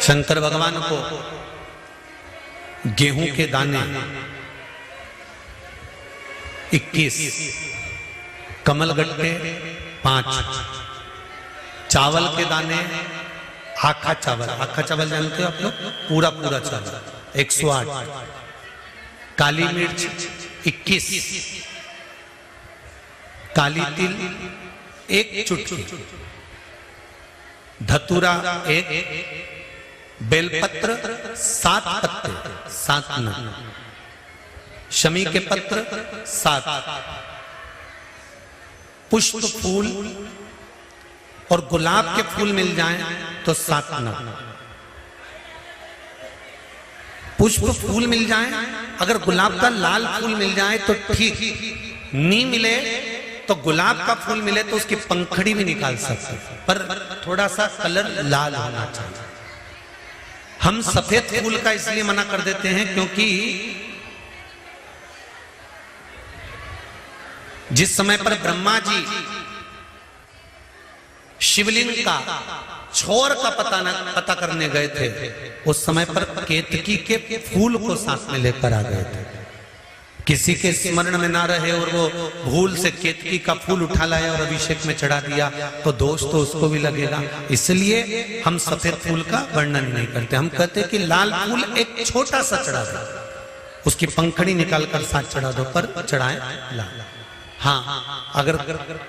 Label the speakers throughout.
Speaker 1: शंकर भगवान को गेहूं के दाने 21, कमलगट्टे 5, चावल के दाने आखा चावल जानते हो आप लोग, पूरा चावल 108, काली मिर्च 21, काली तिल 1 चुटकी, धतूरा 1, बेलपत्र 7 पत्ते 7 नग, शमी के पत्र 7, पुष्प फूल और गुलाब के फूल मिल जाएं तो 7 नग, पुष्प फूल मिल जाएं, अगर गुलाब का लाल फूल मिल जाए तो ठीक, नहीं मिले तो गुलाब का फूल मिले तो उसकी पंखड़ी भी निकाल सकते, पर थोड़ा सा कलर लाल होना चाहिए। हम सफेद फूल का इसलिए मना कर देते हैं क्योंकि जिस समय पर ब्रह्मा जी शिवलिंग का छोर का पता करने गए थे, उस समय पर केतकी के फूल को साथ में लेकर आ गए थे। किसी के स्मरण में ना रहे और वो भूल से केतकी का फूल उठा लाया और अभिषेक में चढ़ा दिया तो दोष तो उसको भी लगेगा, इसलिए हम सफेद फूल का वर्णन नहीं करते। हम कहते कि लाल फूल एक छोटा सा चढ़ा दो, उसकी पंखड़ी निकालकर साथ चढ़ा दो, पर चढ़ाएं लाल। हाँ, अगर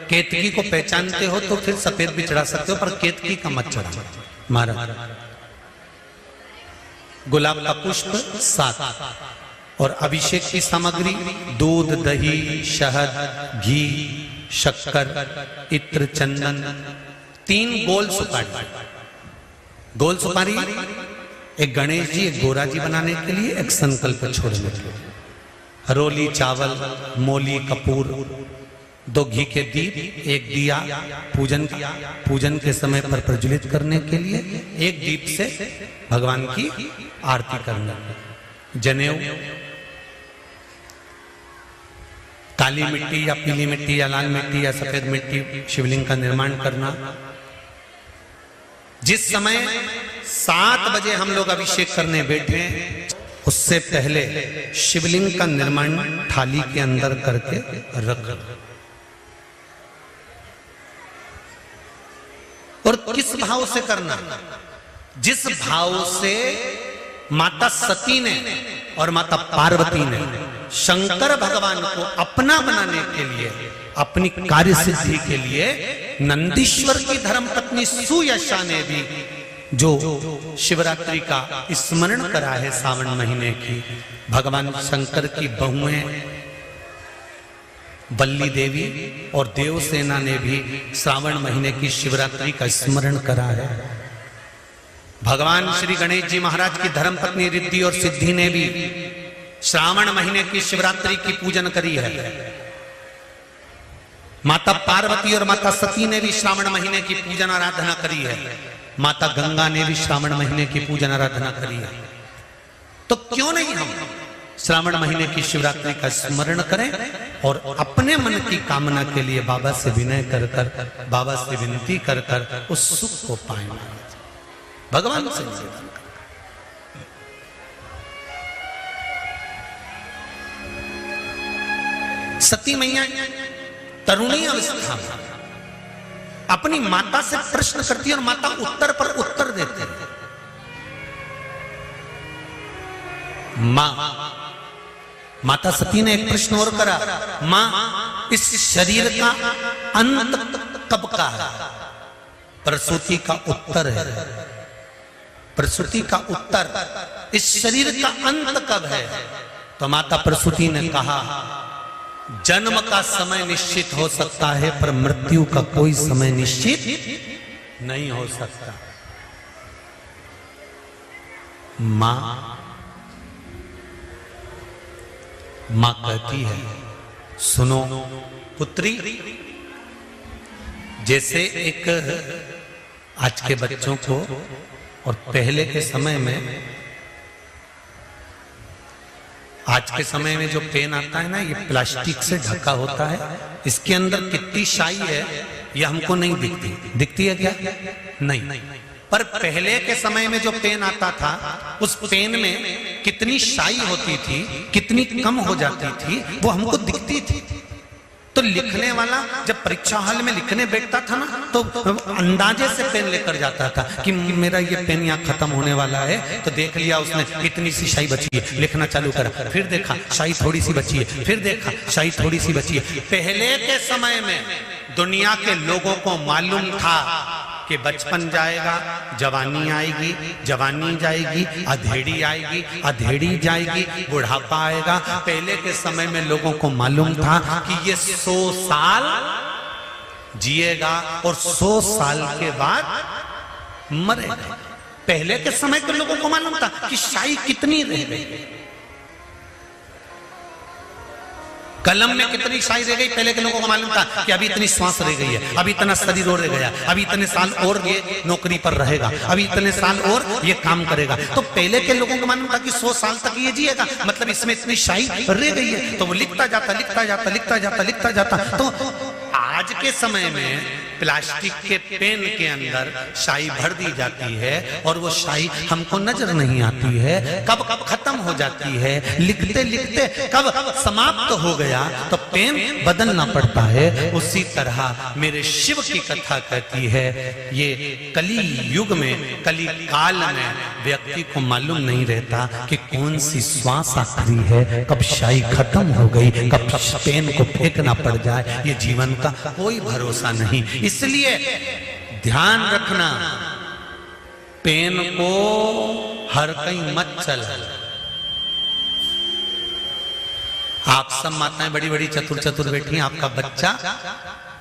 Speaker 1: केतकी को पहचानते हो तो फिर सफेद भी चढ़ा सकते हो, पर केतकी का मत चढ़ा महाराज। गुलाब का पुष्प 7 और अभिषेक की सामग्री दूध, दही, शहद, घी, शक्कर, इत्र, चंदन, 3 गोल सुपारी, एक गणेश जी, एक गोरा जी बनाने के लिए, एक संकल्प छोड़ने के लिए, हरोली चावल, मोली, कपूर, 2 घी के दीप, 1 दिया पूजन के समय पर प्रज्वलित करने के लिए, 1 दीप से भगवान की आरती करना, जनेऊ, काली मिट्टी या पीली मिट्टी या लाल मिट्टी या सफेद मिट्टी शिवलिंग का निर्माण करना। जिस समय 7 बजे हम लोग अभिषेक करने बैठे, उससे पहले शिवलिंग का निर्माण थाली के अंदर करके रख, और किस भाव से करना? जिस भाव से माता सती ने और माता पार्वती ने शंकर भगवान को अपना बनाने के लिए, अपनी कार्य सिद्धि के लिए, नंदीश्वर की धर्मपत्नी सुयशा ने भी जो शिवरात्रि का स्मरण करा है सावन महीने की, भगवान शंकर की बहुएं बल्ली देवी और देवसेना ने भी श्रावण महीने की शिवरात्रि का स्मरण करा है। भगवान श्री गणेश जी महाराज की धर्मपत्नी रिद्धि और सिद्धि ने भी श्रावण महीने की शिवरात्रि की पूजन करी है। माता पार्वती और माता सती ने भी श्रावण महीने की पूजन आराधना करी है। माता गंगा ने भी श्रावण महीने की पूजन आराधना करी है। तो क्यों नहीं हम श्रावण महीने की शिवरात्रि का स्मरण करें और अपने मन की कामना के लिए बाबा से विनय कर कर, बाबा से विनती कर कर उस सुख को पाएं, भगवान से निवेदन। सती मैया तरुणी अवस्था में अपनी माता से प्रश्न करती है और माता उत्तर पर उत्तर देते हैं। माता सती ने एक प्रश्न और करा, मां इस शरीर का अंत कब का है? प्रसूति का उत्तर है, प्रसूति का उत्तर, इस शरीर का अंत कब है? तो माता प्रसूति ने कहा, जन्म का समय निश्चित हो सकता है पर मृत्यु का कोई समय निश्चित नहीं हो सकता। मां कहती है, सुनो पुत्री, जैसे एक आज के बच्चों को और पहले के समय में, आज के समय में जो पेन आता है ना, ये प्लास्टिक से ढका होता है, इसके अंदर कितनी शाई है ये हमको नहीं दिखती। दिखती है क्या? नहीं। पर पहले के समय में जो पेन आता था, उस पेन में कितनी शाई होती थी, कितनी कम हो जाती थी, वो हमको दिखती थी। तो लिखने वाला जब परीक्षा हॉल में लिखने बैठता था ना, तो अंदाजे से पेन लेकर जाता था कि मेरा ये पेन यहाँ खत्म होने वाला है। तो देख लिया उसने, इतनी सी शाई बची है, लिखना चालू करा, फिर देखा शाई थोड़ी सी बची है, फिर देखा शाई थोड़ी सी बची है। पहले के समय में दुनिया के लोगों को मालूम था कि बचपन जाएगा, जवानी आएगी, जवानी जाएगी, अधेड़ी आएगी, अधेड़ी जाएगी, बुढ़ापा आएगा। पहले के समय में लोगों को मालूम था कि ये 100 साल जिएगा और 100 साल के बाद मरेगा। पहले के समय के लोगों को मालूम था कि शाई कितनी रह गई, कलम में कितनी शाई रह गई। पहले के लोगों को मालूम था कि अभी इतनी श्वास रह गई है, अभी इतना शरीर और रह गया, अभी इतने साल और ये नौकरी पर रहेगा, अभी इतने साल और ये काम करेगा। तो पहले के लोगों को मालूम था कि 100 साल तक ये जिएगा, मतलब इसमें इतनी शाई रह गई है। तो वो लिखता जाता, लिखता जाता, लिखता जाता, लिखता जाता। तो आज के समय में प्लास्टिक के पेन के अंदर शाई भर दी जाती है और वो शाई हमको नजर नहीं आती है, कब कब खत्म हो जाती है, लिखते लिखते कब समाप्त हो गया तो पेन बदलना पड़ता है। उसी तरह मेरे शिव की कथा कहती है, ये कली युग में, कली काल में व्यक्ति को मालूम नहीं रहता कि कौन सी श्वास आखिरी है, कब शाई खत्म हो गई, कब पेन को फेंकना पड़ जाए, ये जीवन का कोई भरोसा नहीं। इसलिए ध्यान रखना, पेन को हर कहीं मत चल। आप सब माताएं बड़ी बड़ी चतुर चतुर बैठी हैं, आपका बच्चा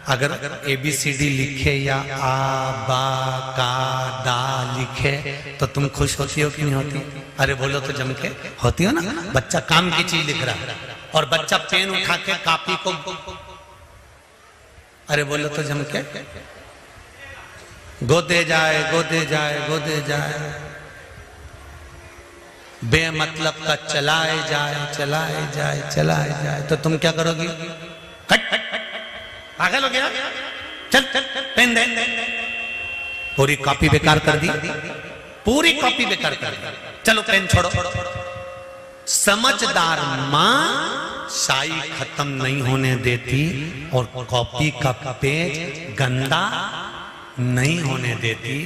Speaker 1: अगर ABCD लिखे या आ बा का दा लिखे तो तुम खुश होती हो कि नहीं होती? अरे बोलो तो जम के होती हो ना। बच्चा काम की चीज लिख रहा है और बच्चा पेन उठा के कॉपी को, अरे बोलो तो जम के, गोदे जाए गोदे जाए गोदे जाए, बेमतलब का चलाए जाए चलाए जाए चलाए जाए। तो तुम क्या करोगी? पागल हो गया, चल चल पेन दे। पूरी कॉपी बेकार कर दी, पूरी कॉपी बेकार कर दी, चलो पेन छोड़ो। समझदार मां शाई खत्म नहीं होने देती और कॉपी का पेज गंदा नहीं होने देती,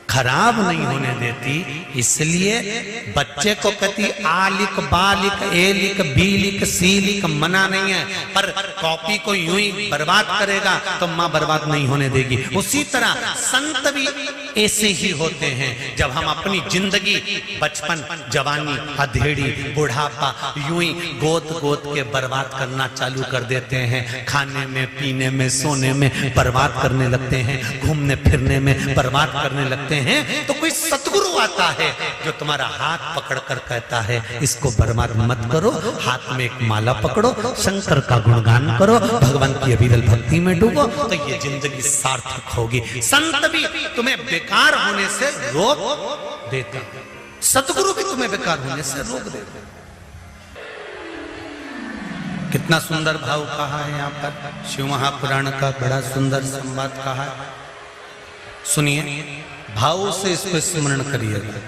Speaker 1: खराब नहीं होने देती। इसलिए बच्चे को कहती आ लिख, बा लिख, ए लिख, बी लिख, सी लिख, मना नहीं है, पर कॉपी को यूं ही बर्बाद करेगा तो मां बर्बाद नहीं होने देगी। उसी तरह संत भी ऐसे ही होते हैं। जब हम अपनी जिंदगी, बचपन, जवानी, अधेड़ी, बुढ़ापा यूं ही गोद गोद के बर्बाद करना चालू कर देते हैं, खाने में, पीने में, सोने में बर्बाद करने लगते हैं, घूमने फिरने में बर्बाद करने लगते हैं, तो कोई सतगुरु आता है जो तुम्हारा हाथ पकड़कर कहता है इसको बर्बाद मत करो, हाथ में एक माला पकड़ो, शंकर का गुणगान करो, भगवान की अविरल भक्ति में डूबो, तो ये जिंदगी सार्थक होगी। संत भी तुम्हें बेकार होने से रोक देते, सतगुरु भी तुम्हें बेकार होने से रोक देते। कितना सुंदर भाव कहा है यहाँ पर, शिव महापुराण का बड़ा सुंदर संवाद कहा है। सुनिए, भाव से इसको स्मरण करिएगा।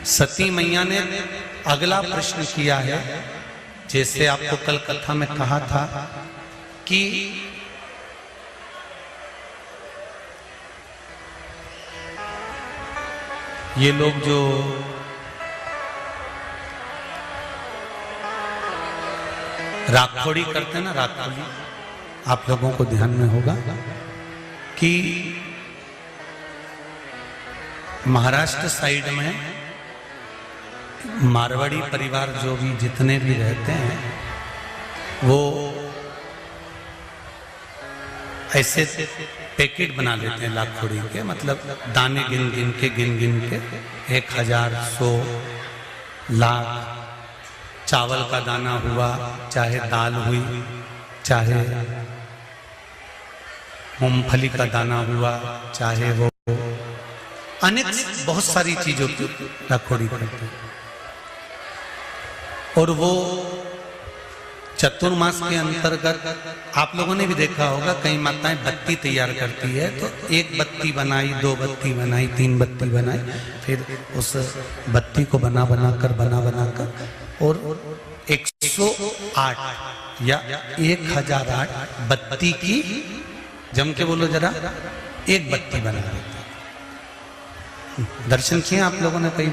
Speaker 1: सती मैया ने अगला प्रश्न किया है, जैसे आपको कल कथा में कहा था कि ये लोग जो राखोड़ी करते हैं ना, राखोड़ी, आप लोगों को ध्यान में होगा कि महाराष्ट्र साइड में मारवाड़ी परिवार जो भी जितने भी रहते हैं वो ऐसे पैकेट बना लेते हैं लाखोड़ी के, मतलब दाने गिन गिन के 1000, 100, लाख, चावल का दाना हुआ, चाहे दाल हुई, चाहे मूंगफली का दाना हुआ, चाहे वो अनेक बहुत सारी चीजों की राखोड़ी करते हैं। और वो चतुर्मास के अंतर्गत आप लोगों ने भी देखा होगा, कई माताएं बत्ती तैयार करती है, तो एक बत्ती बनाई, दो बत्ती बनाई, तीन बत्ती बनाई, फिर उस बत्ती को बना कर और 108 या 1008 बत्ती की, जम के बोलो जरा, एक बत्ती बना देते। दर्शन किए आप लोगों ने, कई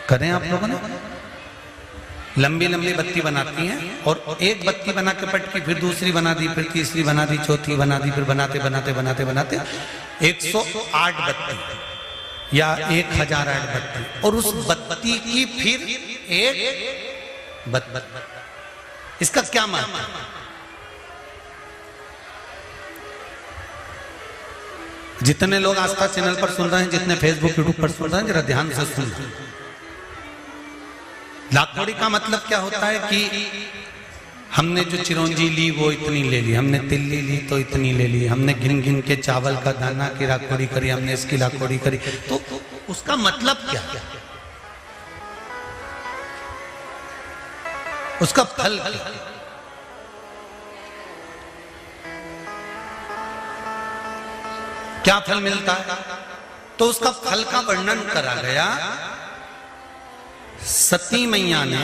Speaker 1: करें आप लोगों ने? लंबी लंबी बत्ती बनाती हैं और एक बत्ती बना के पट की, फिर दूसरी बना दी, फिर तीसरी बना दी, चौथी बना दी, फिर बनाते बनाते बनाते बनाते 108 बत्ती या 1008 बत्ती, और उस बत्ती की फिर एक बत्ती। इसका क्या मतलब है? जितने लोग आस्था चैनल पर सुन रहे हैं, जितने फेसबुक यूट्यूब पर सुन रहे हैं, जरा ध्यान से सुन। लाखोड़ी का मतलब क्या होता है कि हमने जो चिरौंजी ली वो इतनी ले ली, हमने तिल्ली ली तो इतनी ले ली, हमने गिन गिन के चावल का दाना की लाखोड़ी करी, हमने इसकी लाखोड़ी करी, तो उसका मतलब क्या? उसका फल क्या फल मिलता है? तो उसका फल का वर्णन करा गया। सती मैया ने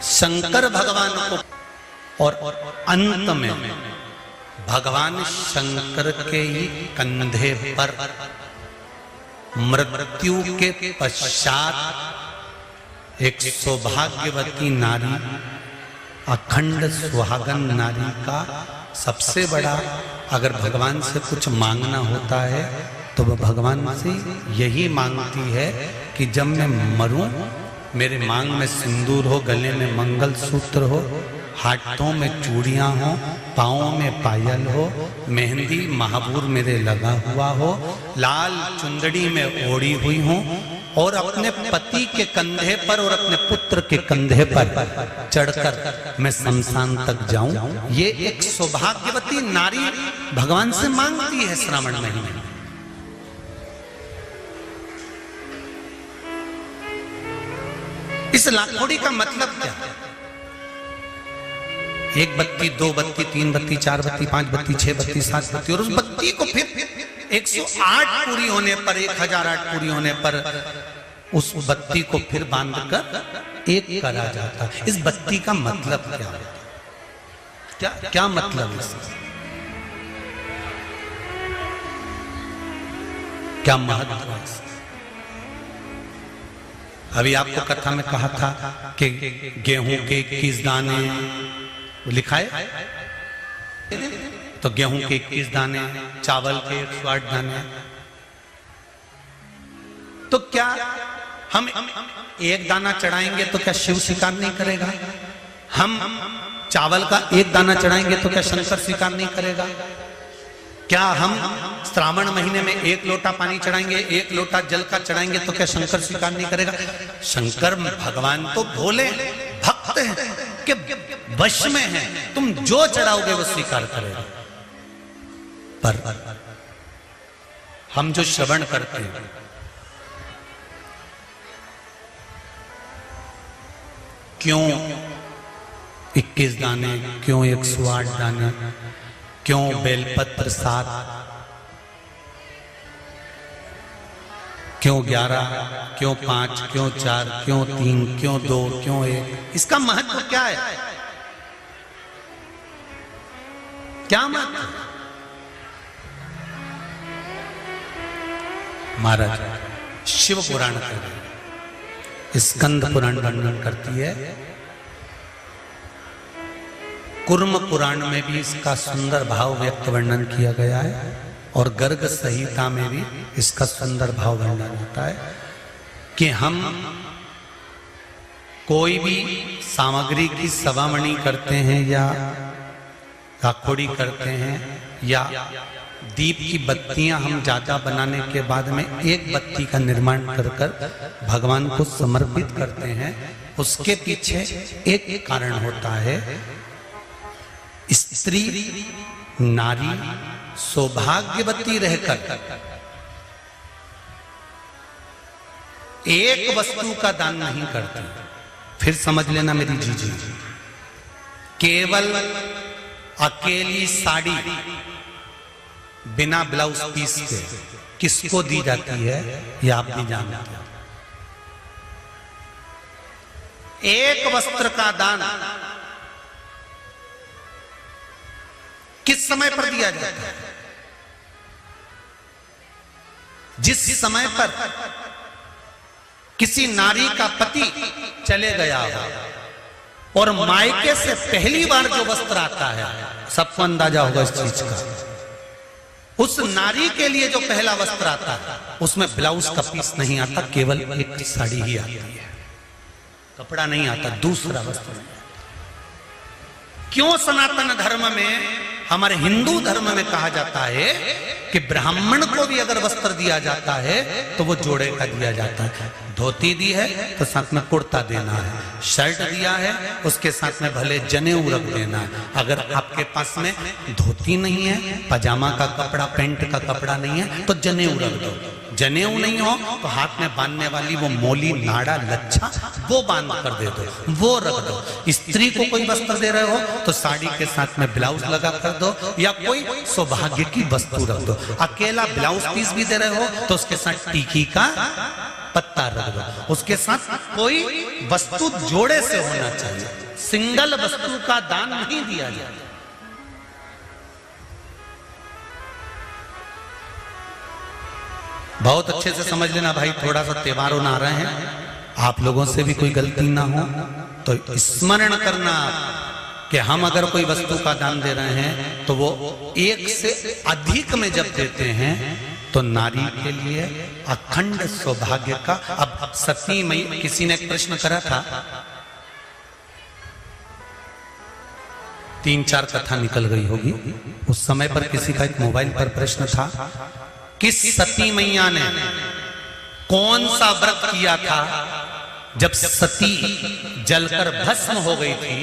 Speaker 1: शंकर भगवान को, और अंत में भगवान शंकर के ही कंधे पर मृत्यु के पश्चात एक सौभाग्यवती नारी, अखंड सुहागन नारी का सबसे बड़ा, अगर भगवान से कुछ मांगना होता है तो वह भगवान से यही मांगती है कि जब मैं मरूं, मेरे मांग में सिंदूर हो, गले में मंगल सूत्र हो, हाथों में चूड़ियां हो, पाँवों में पायल हो, मेहंदी महाबूर मेरे लगा हुआ हो, लाल चुंदड़ी में ओढ़ी हुई हो, और अपने पति के कंधे पर और अपने पुत्र के कंधे पर चढ़कर मैं शमशान तक जाऊं। ये एक सौभाग्यवती नारी भगवान से मांगती है श्रावण महीने में। इस लाखोड़ी का मतलब क्या है? एक बत्ती, दो बत्ती, तीन बत्ती, चार बत्ती, पांच बत्ती, छह बत्ती, सात बत्ती, और उस बत्ती को फिर 108 पूरी होने पर, 1008 पूरी होने पर उस बत्ती को फिर बांधकर एक करा जाता है। इस बत्ती का मतलब क्या है? क्या मतलब है? क्या महत्व है? अभी आपको कथा में कहा था कि गेहूं के 21 दाने लिखा है, तो गेहूं के 21 दाने, चावल के 108 दाने। तो क्या हम एक दाना चढ़ाएंगे तो क्या शिव स्वीकार नहीं करेगा? हम चावल का एक दाना चढ़ाएंगे तो क्या शंकर स्वीकार नहीं करेगा? क्या हम श्रावण महीने में एक लोटा पानी चढ़ाएंगे, एक लोटा जल का चढ़ाएंगे तो क्या शंकर स्वीकार नहीं करेगा? शंकर भगवान तो भोले भक्त हैं, कि वश में हैं, तुम जो चढ़ाओगे वो स्वीकार करेगा। पर हम जो श्रवण करते हैं, क्यों 21 दाने, क्यों 108 दाने, क्यों बेलपत्र 7, क्यों 11, क्यों 5, क्यों 4, क्यों 3, क्यों 2, क्यों 1? इसका महत्व क्या है? क्या महत्व? महाराज शिव पुराण कर रहे, स्कंद पुराण वर्णन करती है, कुर्म पुराण में भी इसका सुंदर भाव व्यक्त वर्णन किया गया है, और गर्ग संहिता में भी इसका सुंदर भाव वर्णन होता है कि हम कोई भी सामग्री की सवामणि करते हैं या लाखोड़ी करते हैं या दीप की बत्तियां हम ज्यादा बनाने के बाद में एक बत्ती का निर्माण कर भगवान को समर्पित करते हैं, उसके पीछे एक कारण होता है। स्त्री नारी सौभाग्यवती रहकर एक वस्तु का दान नहीं करती। फिर समझ लेना मेरी जीजी, केवल अकेली साड़ी बिना ब्लाउज पीस के किसको दी जाती है ये आप भी जानते हैं। एक वस्त्र का दान किस समय पर दिया जाता है? जिस समय पर किसी नारी का पति चले गया हो और मायके से पहली बार जो वस्त्र आता है, सबको अंदाजा होगा इस चीज का, उस नारी के लिए जो पहला वस्त्र आता है उसमें ब्लाउज का पीस नहीं आता, केवल एक साड़ी ही आती है, कपड़ा नहीं आता, दूसरा वस्त्र। क्यों सनातन धर्म में, हमारे हिंदू धर्म में कहा जाता है कि ब्राह्मण को भी अगर वस्त्र दिया जाता है तो वो जोड़े का दिया जाता है। धोती दी है तो साथ में कुर्ता देना है, शर्ट दिया है उसके साथ में भले जनेऊ रख देना है। अगर आपके पास में धोती नहीं है, पजामा का कपड़ा, पैंट का कपड़ा नहीं है तो जनेऊ रख दो। जनेऊ नहीं हो तो हाथ में बांधने वाली वो मोली, नाड़ा, लच्छा वो बांध कर दे दो, वो रख दो। स्त्री को कोई वस्त्र दे रहे हो तो साड़ी के साथ में ब्लाउज लगा कर दो या कोई सौभाग्य की वस्तु रख दो। अकेला ब्लाउज पीस भी दे रहे हो तो उसके साथ टीकी का पत्ता रख दो, उसके साथ कोई वस्तु जोड़े से होना चाहिए, सिंगल वस्तु का दान नहीं दिया जाए। बहुत अच्छे से समझ लेना भाई, थोड़ा सा त्योहारों आ रहे हैं, आप लोगों से भी कोई गलती ना हो तो स्मरण करना कि हम अगर कोई वस्तु का दान दे रहे हैं तो वो एक से अधिक में जब देते हैं तो नारी के लिए अखंड सौभाग्य का। अब सती मई, किसी ने एक प्रश्न करा था, 3-4 कथा निकल गई होगी उस समय पर, किसी का एक मोबाइल पर प्रश्न था, किस सती मैया ने कौन सा व्रत किया था जब सती जलकर भस्म हो गई थी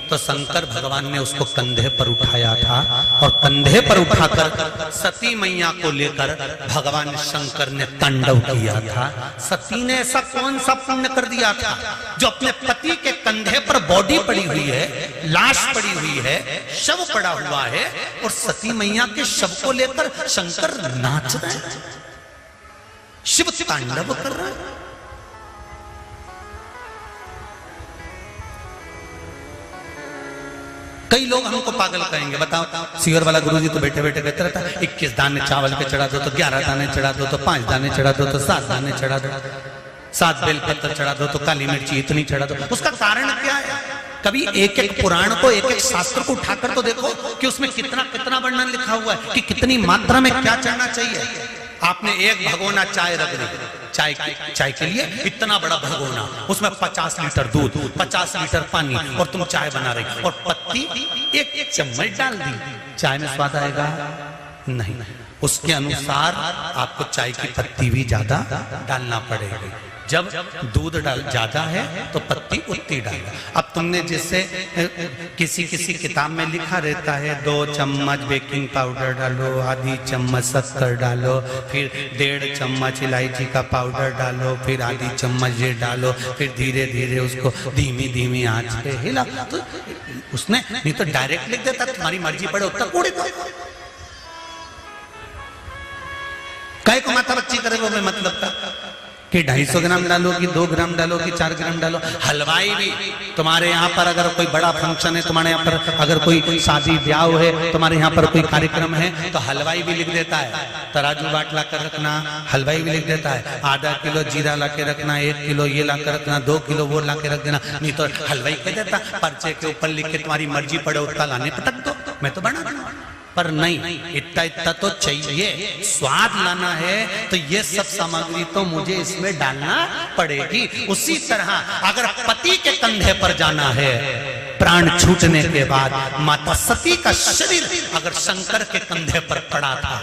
Speaker 1: तो शंकर भगवान ने उसको कंधे पर उठाया था और कंधे पर उठाकर सती मैया को लेकर भगवान शंकर ने तांडव किया था। सती ने ऐसा कौन सा पुण्य कर दिया था जो अपने पति के कंधे पर बॉडी पड़ी हुई है, लाश पड़ी हुई है, शव पड़ा हुआ है और सती मैया के शव को लेकर शंकर नाच रहे हैं, शिव तांडव कर रहे हैं। कई लोग हमको पागल कहेंगे, बताओ सीवर वाला गुरुजी तो बैठे बैठे कहते रहता है 21 दाने चावल के चढ़ा दो तो 11 दाने चढ़ा दो तो 5 दाने चढ़ा दो तो 7 दाने चढ़ा दो, 7 बेलपत्र चढ़ा दो तो काली मिर्ची इतनी चढ़ा दो। उसका कारण क्या है? कभी एक एक पुराण को, एक एक शास्त्र को उठाकर तो देखो कि उसमें कितना कितना वर्णन लिखा हुआ है कि कितनी मात्रा में क्या चढ़ना चाहिए। आपने एक भगोना चाय रख दी, चाय के लिए इतना बड़ा भगोना, उसमें 50 लीटर दूध, 50 लीटर पानी और तुम चाय बना रही और पत्ती एक चम्मच डाल दी, चाय में स्वाद आएगा? नहीं। उसके अनुसार आपको चाय की पत्ती भी ज्यादा डालना पड़ेगी। जब दूध ज्यादा है तो पत्ती उतनी डालो। अब तुमने जैसे किसी किसी किताब में लिखा रहता है 2 चम्मच बेकिंग पाउडर डालो, आधी चम्मच शक्कर डालो, फिर 1.5 चम्मच इलायची का पाउडर डालो, फिर आधी चम्मच ये डालो, फिर धीरे धीरे उसको धीमी धीमी आंच पे हिला। तो उसने नहीं तो डायरेक्ट लिख देता तुम्हारी मर्जी पड़े उतना कूड़े दो, काय को माथा बच्ची करे वो मतलब का कि 250 ग्राम डालो कि 2 ग्राम डालो कि 4 ग्राम डालो। हलवाई भी तुम्हारे यहाँ पर अगर कोई बड़ा फंक्शन है, तुम्हारे यहाँ पर अगर कोई शादी ब्याह है, तुम्हारे यहाँ पर कोई कार्यक्रम है तो हलवाई भी लिख देता है तराजू बाट ला कर रखना, हलवाई भी लिख देता है आधा किलो जीरा ला के रखना, 1 किलो ये ला कर रखना, 2 किलो वो ला के रख देना। नहीं तो हलवाई कह देता पर्चे के ऊपर लिख के तुम्हारी मर्जी पड़े उतना लाने पटक दो, मैं तो बना दूंगा। पर नहीं, इतना इतना तो चाहिए, स्वाद लाना है तो ये सब सामग्री तो मुझे इसमें डालना पड़ेगी। उसी तरह अगर पति के कंधे पर जाना है प्राण छूटने के बाद, माता सती का शरीर अगर शंकर के कंधे पर पड़ा था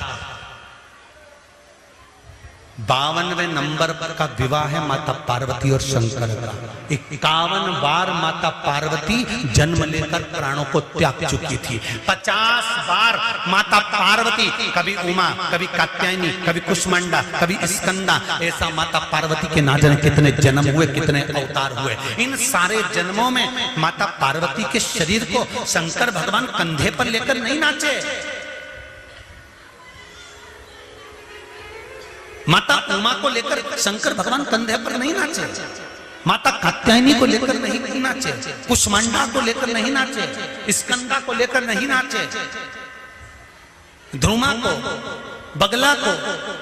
Speaker 1: 52वें नंबर का विवाह है माता पार्वती और शंकर का। 51 बार माता पार्वती जन्म लेकर प्राणों को त्याग चुकी थी। 50 बार माता पार्वती, कभी उमा, कभी कात्यायनी, कभी कुष्मांडा, कभी स्कंदा, ऐसा माता पार्वती के ना जाने कितने जन्म हुए, कितने अवतार हुए। इन सारे जन्मों में माता पार्वती के शरीर को शंकर भगवान कंधे पर लेकर नहीं नाचे। माता उमा को लेकर शंकर भगवान कंधे पर नहीं नाचे, माता कात्यायनी को लेकर नहीं नाचे, कुष्मांडा को लेकर नहीं नाचे, स्कंदा को लेकर नहीं नाचे, ध्रुमा को, बगला को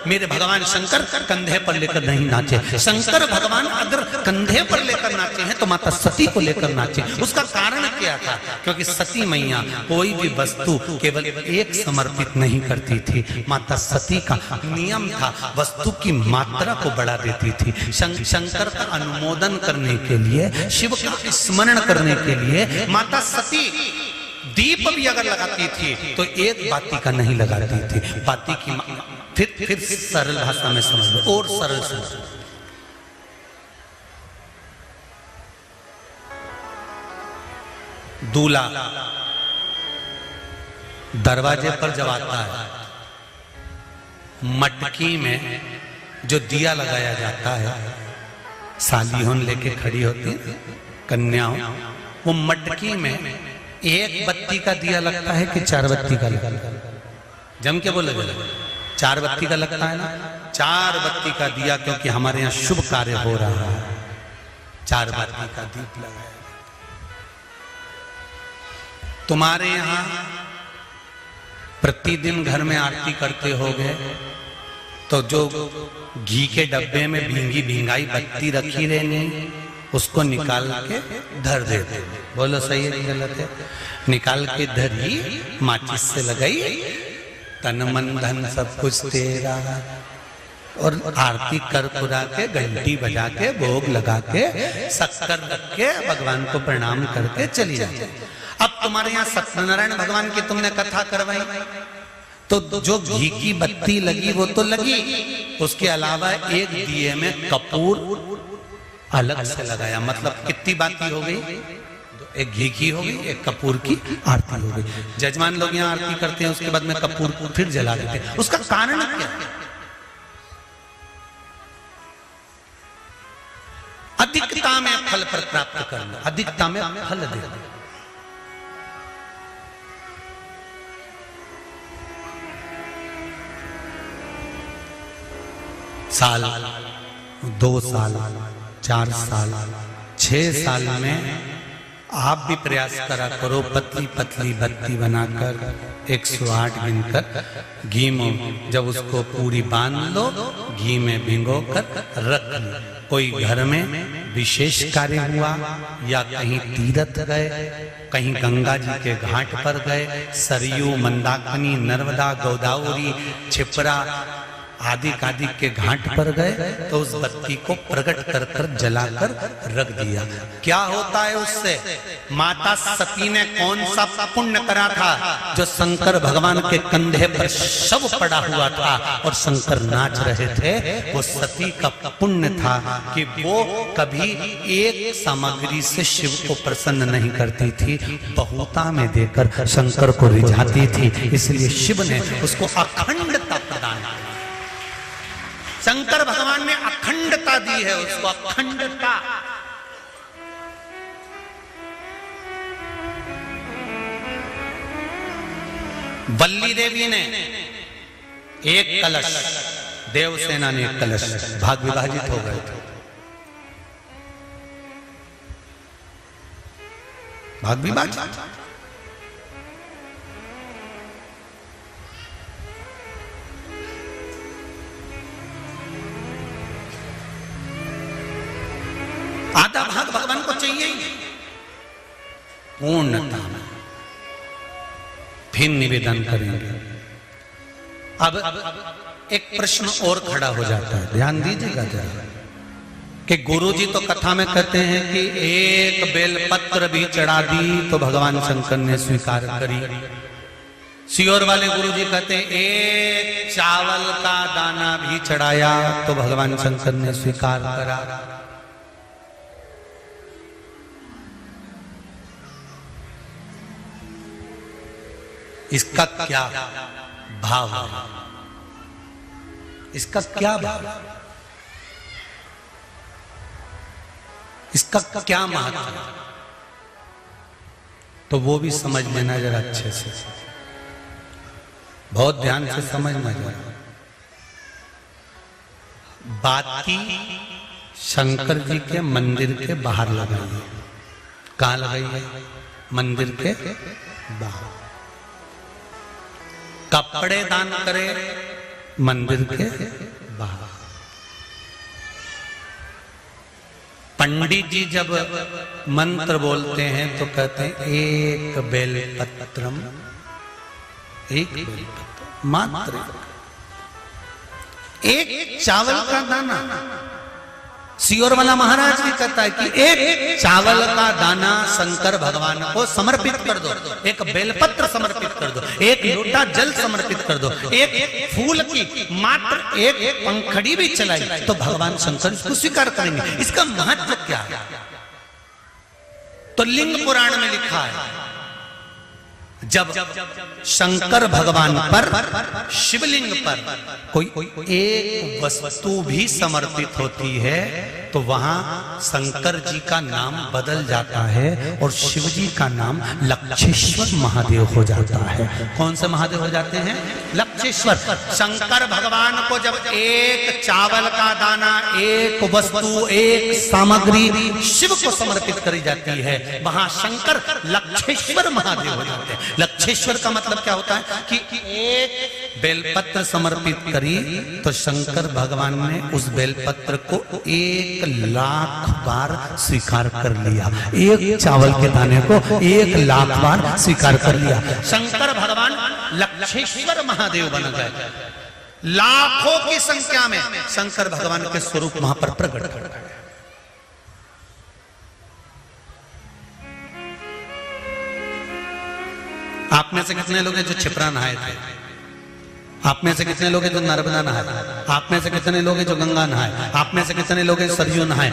Speaker 1: मेरे भगवान शंकर कंधे पर लेकर नहीं नाचे। शंकर भगवान अगर कंधे पर लेकर नाचे हैं तो माता सती को लेकर नाचे। उसका कारण क्या था? क्योंकि सती मैया कोई भी वस्तु केवल एक समर्पित नहीं करती थी। माता सती का नियम था, वस्तु की मात्रा को बढ़ा देती थी। शंकर का अनुमोदन करने के लिए, शिव का स्मरण करने के लिए माता सती दीप भी अगर लगाती थी तो एक बाती का नहीं लगाती थी। बाती की फिर सरल भाषा में समझ लो, और सरल समझ लो। दूल्हा दरवाजे पर जब आता है, मटकी में जो दिया लगाया जाता है, सालीहों लेके खड़ी होती है कन्याओं, वो मटकी में एक बत्ती का दिया लगता है कि 4 बत्ती का लगता है? जम के बोले 4 बत्ती का लगता है ना। 4 बत्ती का दिया, क्योंकि हमारे यहाँ शुभ कार्य हो रहा है, 4 बत्ती का दीप लगाया। तुम्हारे यहाँ प्रतिदिन घर में आरती करते होगे तो जो घी के डब्बे में भींगी भींगाई बत्ती रखी रहने, उसको निकाल के धर देते। बोलो सही है कि गलत है? निकाल के धरी, माचिस से लगाई, तन मन धन सब कुछ तेरा, और आरती कर कुरा के, घंटी बजा के, भोग लगा के, शक्कर रख के, भगवान को प्रणाम करके चली जाती। अब तुम्हारे यहाँ सत्यनारायण भगवान की तुमने कथा करवाई तो जो घी की बत्ती लगी वो तो लगी, उसके अलावा एक दिए में कपूर अलग से लगाया। मतलब कितनी बाती हो गई? एक घी की हो गई, एक कपूर की आरती हो गई। जजमान लोग यहाँ आरती करते हैं, उसके बाद में कपूर फिर जला देते हैं। उसका कारण क्या? अधिकता में फल पर प्राप्त करना, अधिकता में फल देना। साल, 2 साल, 4 साल, 6 साल में आप भी प्रयास करा करो, पतली पतली बत्ती बनाकर 108 गिनकर घी में जब उसको पूरी बांध लो, घी में भिगो कर रख लो। कोई घर में विशेष कार्य हुआ या कहीं तीर्थ गए, कहीं गंगा जी के घाट पर गए, सरयू, मंदाकिनी, नर्मदा, गोदावरी, छिपरा आदि आदि के घाट पर गए तो उस बत्ती को प्रकट कर कर जलाकर रख दिया। क्या होता है उससे? माता सती ने कौन सा पुण्य करा था? जो शंकर भगवान के कंधे पर शव पड़ा हुआ था और शंकर नाच रहे थे, वो सती का पुण्य था कि वो कभी एक सामग्री से शिव को प्रसन्न नहीं करती थी, बहुता में देकर शंकर को रिझाती थी। इसलिए शिव ने उसको अखंडता प्रदान की। शंकर भगवान ने अखंडता दी है उसको, अखंडता। वल्ली देवी ने एक कलश, देवसेना ने एक कलश, भाग विभाजित हो गए थे, भाग विभाजित। आधा भाग भगवान को चाहिए ही पूर्णता में। फिर निवेदन करेंगे। अब एक प्रश्न और खड़ा हो जाता है, ध्यान दीजिएगा जरा, कि गुरुजी तो कथा में कहते हैं कि एक बेलपत्र भी चढ़ा दी तो भगवान शंकर ने स्वीकार करी। सियोर वाले गुरुजी कहते एक चावल का दाना भी चढ़ाया तो भगवान शंकर ने स्वीकार करा। इसका क्या भाव है, इसका क्या भाव, इसका क्या महत्व है, तो वो भी समझ लेना जरा अच्छे से, बहुत ध्यान से समझना जरा। बाती शंकर जी के मंदिर के बाहर लगाई है। कहां लगाई है? मंदिर के बाहर। कपड़े दान करे मंदिर के बाहर। पंडित जी जब मंत्र बोलते हैं तो कहते हैं एक बेलपत्रम, एक बेलपत्र मात्र, एक चावल का दाना। सियोर वाला महाराज भी कहता है कि एक चावल का दाना शंकर भगवान को समर्पित कर दो, एक बेलपत्र समर्पित कर दो, एक लोटा जल समर्पित कर दो, एक फूल की मात्र एक पंखड़ी भी चलाई तो भगवान शंकर इसको स्वीकार करेंगे। इसका महत्व क्या है? तो लिंग पुराण में लिखा है जब शंकर भगवान पर, शिवलिंग पर कोई एक वस्तु भी समर्पित होती है तो वहां शंकर जी का नाम बदल जाता है और शिव जी का नाम लक्षेश्वर महादेव हो जाता है। कौन से महादेव हो जाते हैं? लक्षेश्वर। शंकर भगवान को जब एक चावल का दाना, एक वस्तु, एक सामग्री शिव को समर्पित करी जाती है, वहां शंकर लक्षेश्वर महादेव हो जाते हैं। लक्षेश्वर का मतलब क्या होता है कि एक बेलपत्र समर्पित करी तो शंकर भगवान ने उस बेलपत्र को 1,00,000 बार स्वीकार कर लिया। एक चावल के दाने को 1,00,000 बार स्वीकार कर लिया। शंकर भगवान लक्षेश्वर महादेव बन गए। लाखों की संख्या में शंकर भगवान के स्वरूप वहां पर प्रकट कर गए। आप में से कितने लोग हैं जो क्षिप्रा नहाए थे? आप में से कितने लोग हैं जो नर्मदा नहाए? आप में से कितने लोग हैं जो गंगा नहाए? आप में से कितने लोग हैं सरयू नहाए?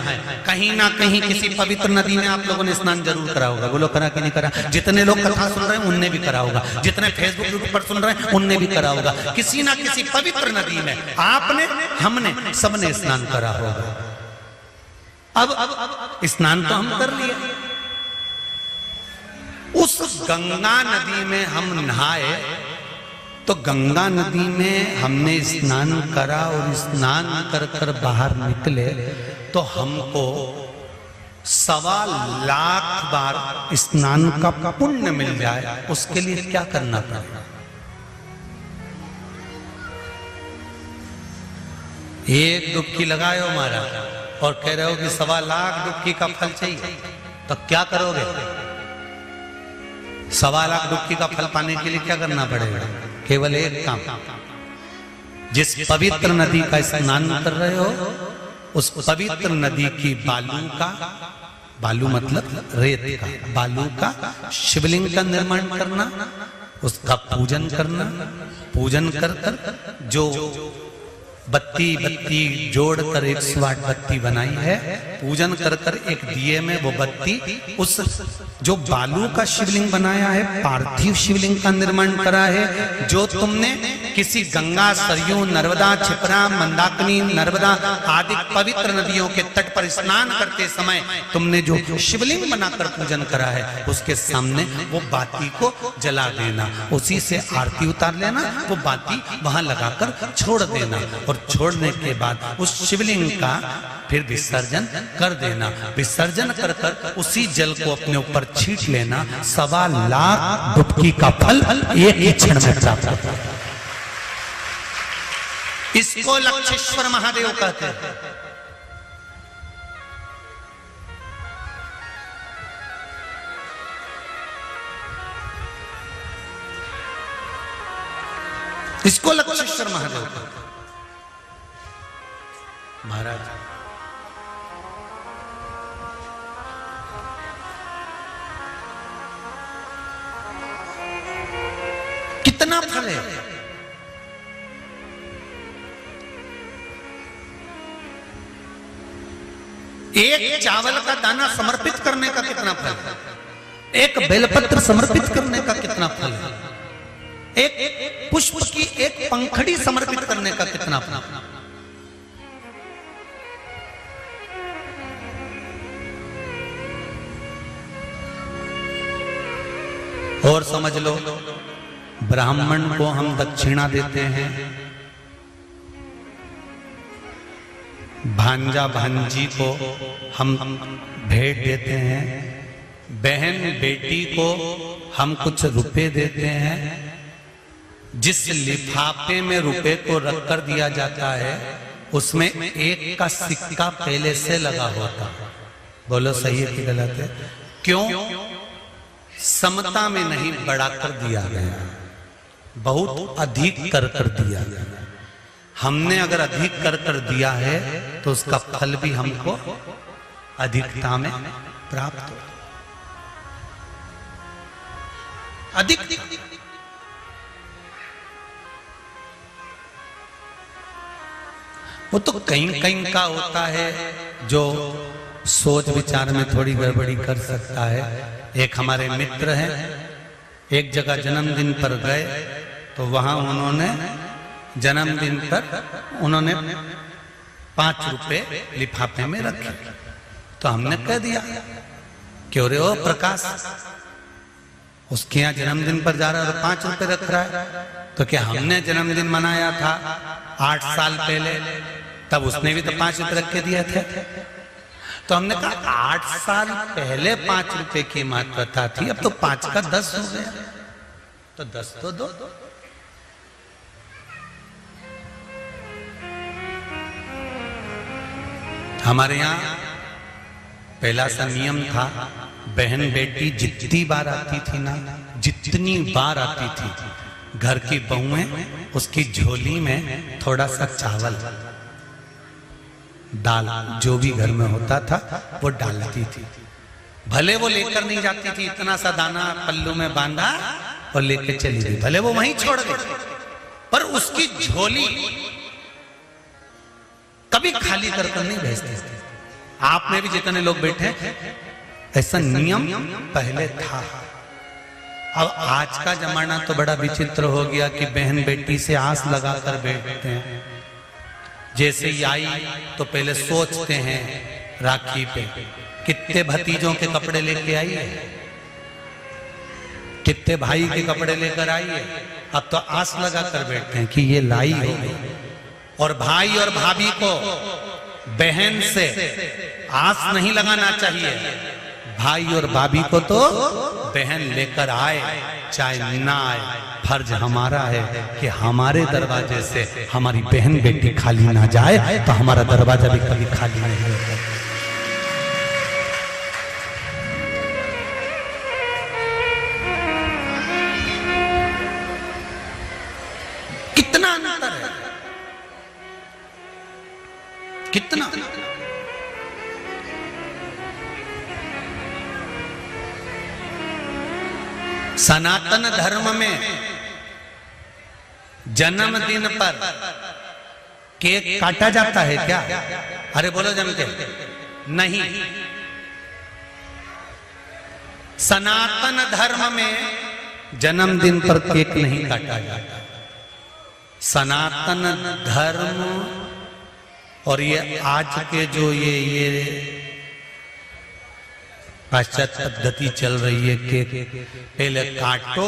Speaker 1: कहीं ना कहीं किसी पवित्र नदी में आप लोगों ने स्नान जरूर करा होगा। बोलो करा कि नहीं करा? जितने लोग कथा सुन रहे हैं उनने भी करा होगा, जितने फेसबुक यूट्यूब पर सुन रहे हैं उनने भी करा होगा। किसी ना किसी पवित्र नदी में आपने, हमने, सबने स्नान करा होगा। अब स्नान तो हम कर लिए, उस गंगा नदी में हम नहाए तो गंगा नदी में हमने स्नान करा और स्नान कर कर बाहर निकले तो हमको 1,25,00,000 बार स्नान का पुण्य मिल जाए। उसके लिए क्या करना पड़ेगा? एक डुबकी लगाए हो महाराज और कह रहे हो कि 1,25,00,000 डुबकी का फल चाहिए, तो क्या करोगे? 1,25,00,000 डुबकी का फल पाने के लिए क्या करना पड़ेगा? केवल एक काम, जिस पवित्र नदी का स्नान कर रहे हो उस पवित्र नदी की बालू का, बालू मतलब रेत का, बालू का शिवलिंग का निर्माण करना, उसका पूजन करना, पूजन कर कर जो बत्ती जोड़कर 108 बत्ती बनाई है, पूजन कर कर एक दिए में वो बत्ती, उस जो बालू का शिवलिंग बनाया है, पार्थिव शिवलिंग का निर्माण करा है, जो तुमने किसी गंगा, सरयू, नर्मदा, क्षिप्रा, मंदाकिनी, नर्मदा आदि पवित्र नदियों के तट पर स्नान करते समय तुमने जो शिवलिंग बनाकर पूजन करा है, उसके सामने वो बाती को जला देना, उसी से आरती उतार लेना, वो बाती वहां लगाकर छोड़ देना और छोड़ने के बाद उस शिवलिंग का फिर विसर्जन कर देना। विसर्जन कर कर उसी जल को अपने ऊपर छींट लेना। 1,25,00,000 डुबकी का फल एक ही क्षण में प्राप्त होता है। इसको लक्षेश्वर महादेव कहते हैं। इसको लक्षेश्वर महादेव कहते हैं। महाराज कितना फल है। एक चावल का दाना समर्पित करने का कितना फल है, एक बेलपत्र समर्पित करने का कितना फल है, एक पुष्प की एक पंखड़ी समर्पित करने का कितना फल। और समझ लो, ब्राह्मण को हम दक्षिणा देते हैं, भांजा भांजी को हम भेंट देते हैं, बहन बेटी को हम कुछ रुपए देते हैं। जिस लिफाफे में रुपए को रख कर दिया जाता है उसमें एक का सिक्का पहले से लगा होता है। बोलो सही है कि गलत है? क्यों? समता में नहीं बढ़ाकर दिया गया, बहुत अधिक कर दिया गया। हमने अगर अधिक कर दिया है तो उसका फल भी हमको अधिकता में प्राप्त हो। अधिक वो तो कहीं कहीं का होता है जो सोच विचार में थोड़ी गड़बड़ी कर सकता है। एक हमारे मित्र हैं, एक जगह जन्मदिन पर गए तो वहां उन्होंने जन्मदिन पर उन्होंने 5 रुपए लिफाफे में रखे। तो हमने कह दिया, क्यों रे ओ प्रकाश, उसके यहाँ जन्मदिन पर जा रहा है और 5 रुपए रख रहा है? तो क्या हमने जन्मदिन मनाया था 8 साल पहले, तब उसने भी तो 5 रुपए रख के दिए थे। तो हमने कहा 8 साल पहले 5 रुपए की महत्वता थी, अब तो 5 का 10 हो गया, तो 10 तो दो। हमारे यहाँ पहला सा नियम था, बहन बेटी जितनी बार आती थी ना, जितनी बार आती थी, घर की बहुएं उसकी झोली में थोड़ा सा चावल दाल जो भी घर में होता था वो डालती थी। भले वो लेकर नहीं जाती थी, इतना सा दाना पल्लू में बांधा और लेकर चली गई, भले वो वहीं छोड़ गई, पर उसकी झोली कभी खाली कर नहीं भेजते। आप में भी जितने लोग बैठे ऐसा नियम पहले था। अब आज का जमाना तो बड़ा विचित्र हो गया कि बहन बेटी से आस लगाकर बैठते हैं। जैसे ही आई तो पहले सोचते हैं राखी पे कितने भतीजों के कपड़े लेके आई है, कितने भाई के कपड़े लेकर आई है। अब तो आस लगाकर बैठते हैं कि ये लाई हो। और भाई और भाभी को बहन से आस नहीं लगाना चाहिए, भाई और भाभी को तो बहन लेकर आए चाहे ना आए, फर्ज हमारा है कि हमारे दरवाजे से हमारी बहन बेटी खाली ना जाए, तो हमारा दरवाजा भी कभी खाली नहीं होता। कितना अंतर है, कितना। सनातन धर्म में जन्मदिन पर केक काटा जाता है क्या? अरे बोलो जम के नहीं। सनातन धर्म में जन्मदिन पर केक नहीं काटा जाता। सनातन धर्म और ये आज के जो ये पाश्चात्य पद्धति चल रही है कि पहले काटो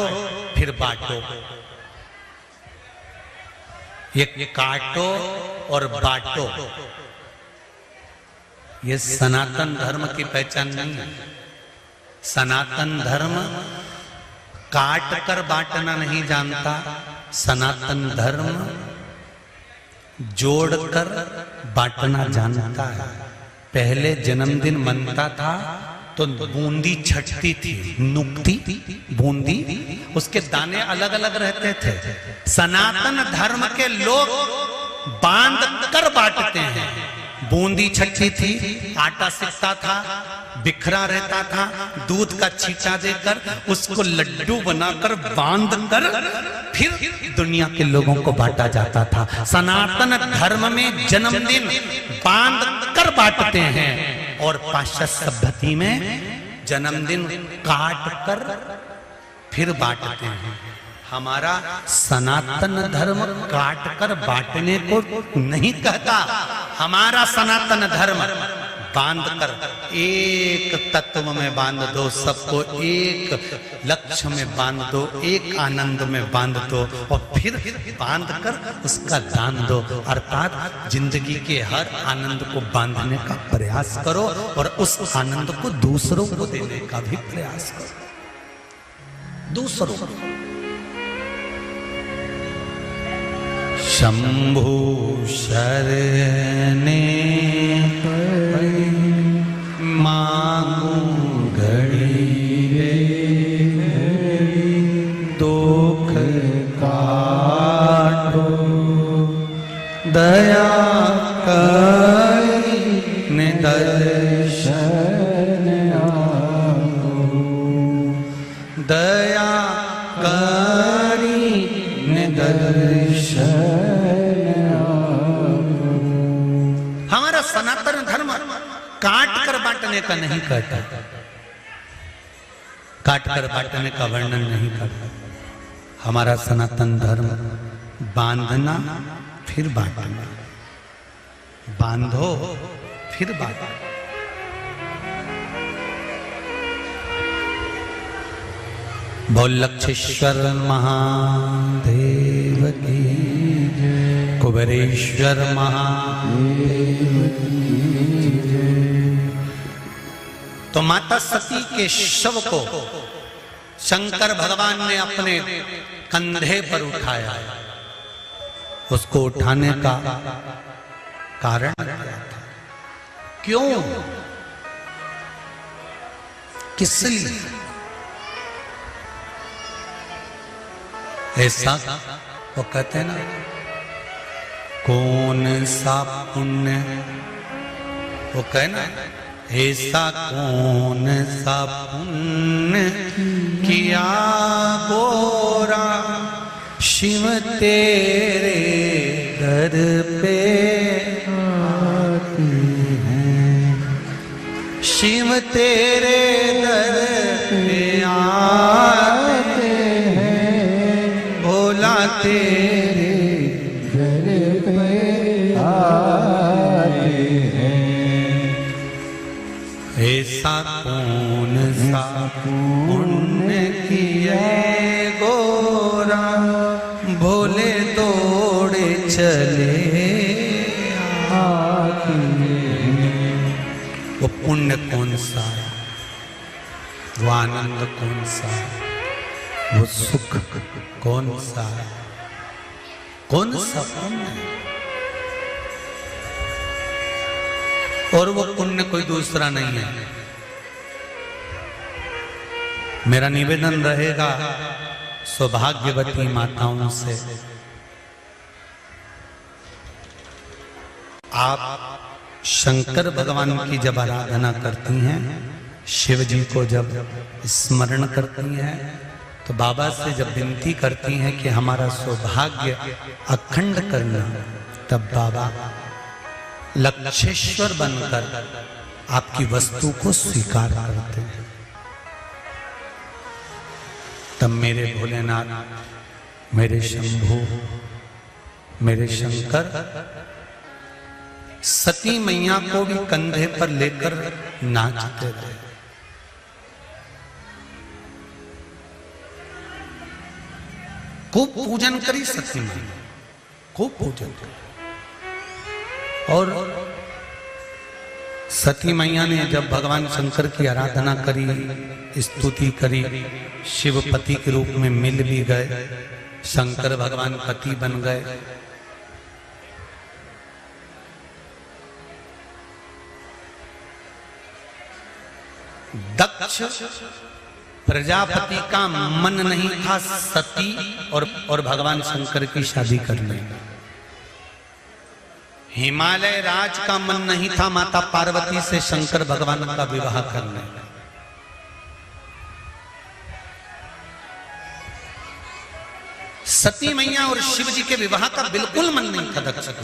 Speaker 1: फिर बांटो, ये काटो और बांटो, ये सनातन धर्म की पहचान नहीं है। सनातन धर्म काट कर बांटना नहीं जानता, सनातन धर्म जोड़कर बांटना जानता है। पहले जन्मदिन मनता था तो बूंदी छटती थी, नुकती बूंदी, उसके दाने अलग अलग रहते थे। सनातन धर्म के लोग बांध कर बांटते हैं, बूंदी छठी थी, आटा सिकता था, बिखरा रहता था, दूध का छींटा देकर उसको लड्डू बनाकर बांध कर फिर दुनिया के लोगों को बांटा जाता था। सनातन धर्म में जन्मदिन बांध कर बांटते हैं और पाश्चात्य सभ्यता में जन्मदिन काट कर फिर बांटते हैं। हमारा सनातन धर्म काट कर बांटने को नहीं कहता। हमारा सनातन धर्म बांध कर एक तत्व में बांध दो, सबको एक लक्ष्य में बांध दो, एक आनंद में बांध दो और फिर बांध कर उसका दान दो। अर्थात जिंदगी के हर आनंद को बांधने का प्रयास करो और उस आनंद को दूसरों को देने का भी प्रयास करो। दूसरों को शंभु शरणे मांगू घड़ी दुख काटो दया करी दर्शन आओ, दया करी दर्शन। हमारा सनातन धर्म काट कर बांटने का नहीं कहता, काट कर बांटने का वर्णन नहीं करता। हमारा सनातन धर्म बांधना फिर बांटना, बांधो फिर बांटो। बोल लक्षेश्वर महादेव की, कुबेरेश्वर महादेव की। तो माता सती के शव को शंकर भगवान ने अपने कंधे पर उठाया। उसको उठाने का कारण क्यों, किस लिए ऐसा? वो कहते हैं ना, कौन सा पुण्य, वो कहे ना, ऐसा कौन सा पुण्य किया गोरा शिव तेरे दर पे आते हैं, शिव तेरे दर पे आते हैं, भोला तेरे दर पे आते हैं। ऐसा कौन सा पुण्य किया गोरा भोले दौड़े चले आते हैं। वो पुण्य कौन सा है, वो आनंद कौन सा है, वो सुख कौन सा है, कौन सा पुण्य है? और वो पुण्य कोई दूसरा नहीं है। मेरा निवेदन रहेगा सौभाग्यवती माताओं से, आप शंकर भगवान की जब आराधना करती हैं, शिव जी को जब स्मरण करती हैं, तो बाबा से जब विनती करती हैं कि हमारा सौभाग्य अखंड करना, तब बाबा लक्षेश्वर बनकर आपकी वस्तु को स्वीकार करते हैं। तब मेरे भोलेनाथ, मेरे शंभू, मेरे शंकर सती मैया को भी कंधे पर लेकर नाचते रहे। खूब पूजन करी सती मैया, खूब पूजन करी। और सती मैया ने जब भगवान शंकर की आराधना करी, स्तुति करी, शिव पति के रूप में मिल भी गए, शंकर भगवान पति बन गए। दक्ष प्रजापति का मन नहीं था सती और भगवान शंकर की शादी करने। हिमालय राज का मन नहीं था माता पार्वती से शंकर भगवान का विवाह करने। सती मैया और शिव जी के विवाह का बिल्कुल मन नहीं था दक्ष को।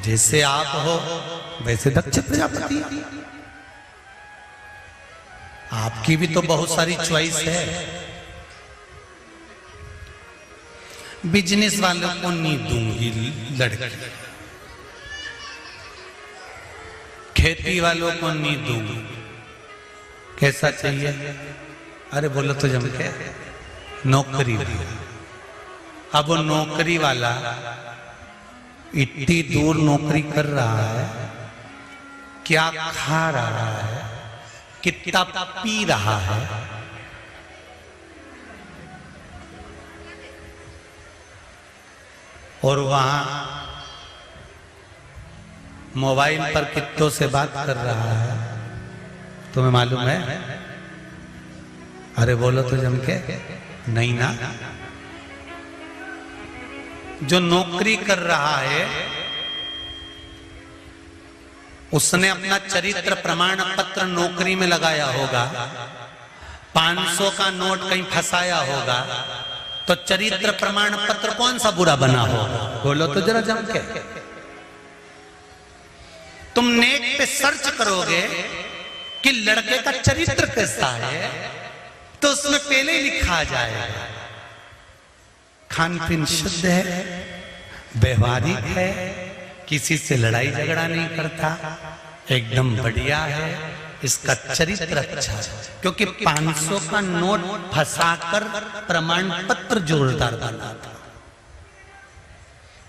Speaker 1: जैसे आप हो वैसे दक्ष प्रजापति, आपकी भी तो बहुत सारी चॉइस है। बिजनेस वालों को नहीं दूंगी लड़की, खेती वालों को नहीं दूंगी। कैसा चाहिए? अरे बोलो तो जम के, नौकरी। अब वो नौकरी वाला इतनी दूर नौकरी कर रहा है, क्या खा रहा है, कितना पी रहा है, और वहां मोबाइल पर कितनों से बात कर रहा है, तुम्हें मालूम है? अरे बोलो तो जम के, नहीं ना। जो नौकरी कर रहा है उसने अपना चरित्र प्रमाण पत्र नौकरी में लगाया होगा, 500 का नोट कहीं फंसाया होगा, तो चरित्र प्रमाण पत्र कौन सा बुरा बना होगा? बोलो तो जरा जम के। तुम नेट पे सर्च करोगे कि लड़के का चरित्र कैसा है, तो उसमें पहले ही लिखा जाएगा खान पीन शुद्ध है, व्यवहारिक है, किसी से लड़ाई झगड़ा नहीं करता, एकदम बढ़िया है, इसका चरित्र अच्छा है। क्योंकि 500 का नोट फंसाकर प्रमाण पत्र जोरदार बना था।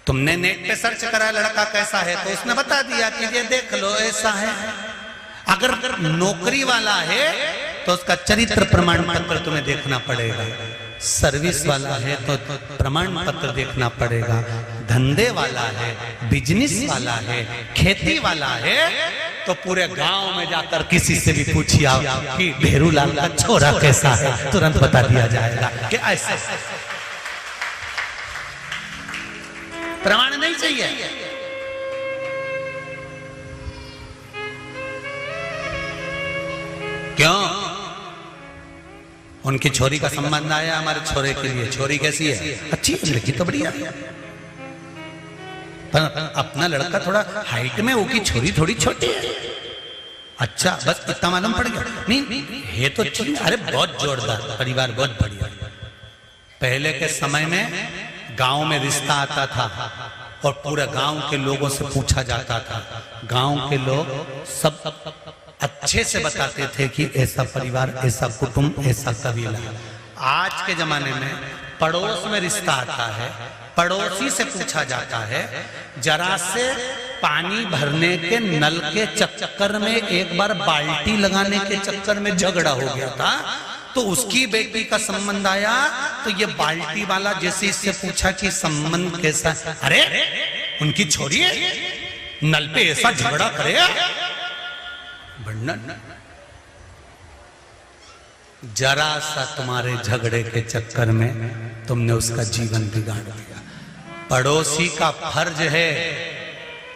Speaker 1: तुमने नेट पे सर्च करा लड़का कैसा है, तो उसने बता दिया कि ये देख लो ऐसा है। अगर नौकरी वाला है तो उसका चरित्र प्रमाण पत्र तुम्हें देखना पड़ेगा। सर्विस वाला है तो प्रमाण पत्र देखना पड़ेगा। धंधे वाला है, बिजनेस वाला है, खेती वाला है, तो पूरे गांव में जाकर किसी से भी पूछिए कि भेरूलाल का छोरा कैसा है, तुरंत बता दिया जाएगा कि ऐसा। प्रमाण नहीं चाहिए। क्यों? उनकी छोरी का संबंध आया हमारे छोरे के लिए। छोरी कैसी है? अच्छी है, लड़की तो बढ़िया है, पर अपना लड़का थोड़ा हाइट में, उसकी छोरी थोड़ी छोटी है। अच्छा, बस इतना मालूम पड़ गया? नहीं है तो अच्छी। अरे बहुत जोरदार परिवार, बहुत बढ़िया। पहले के समय में गांव में रिश्ता आता था और पूरे गांव के लोगों से पूछा जाता था। गांव के लोग सब अच्छे से बताते थे कि ऐसा परिवार, ऐसा कुटुंब, ऐसा कबीला। आज के जमाने में पड़ोस में रिश्ता आता है, पड़ोसी से पूछा जाता है। जरा से पानी भरने के नल के चक्कर में एक बार बाल्टी लगाने के चक्कर में झगड़ा हो गया था, तो उसकी बेटी का संबंध आया, तो ये बाल्टी वाला जैसे इससे पूछा कि संबंध कैसा है, अरे उनकी छोरी है, नल पे ऐसा झगड़ा करेगा। जरा सा तुम्हारे झगड़े के चक्कर में तुमने उसका जीवन बिगाड़ दिया। पड़ोसी का फर्ज है,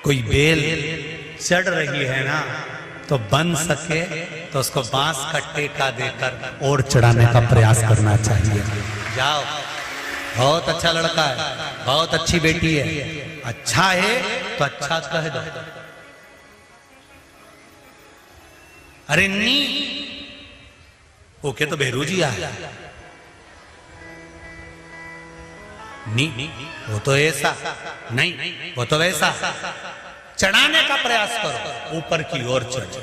Speaker 1: कोई बेल चढ़ रही है ना, तो बन सके तो उसको बांस का टेका देकर और चढ़ाने का प्रयास करना चाहिए। जाओ, बहुत अच्छा लड़का है, बहुत अच्छी बेटी है, अच्छा है तो अच्छा कह दो। अरे नी ओके तो बेरू जी आया, नहीं वो तो ऐसा नहीं, वो तो वैसा। चढ़ाने का प्रयास करो, ऊपर की ओर चढ़ो,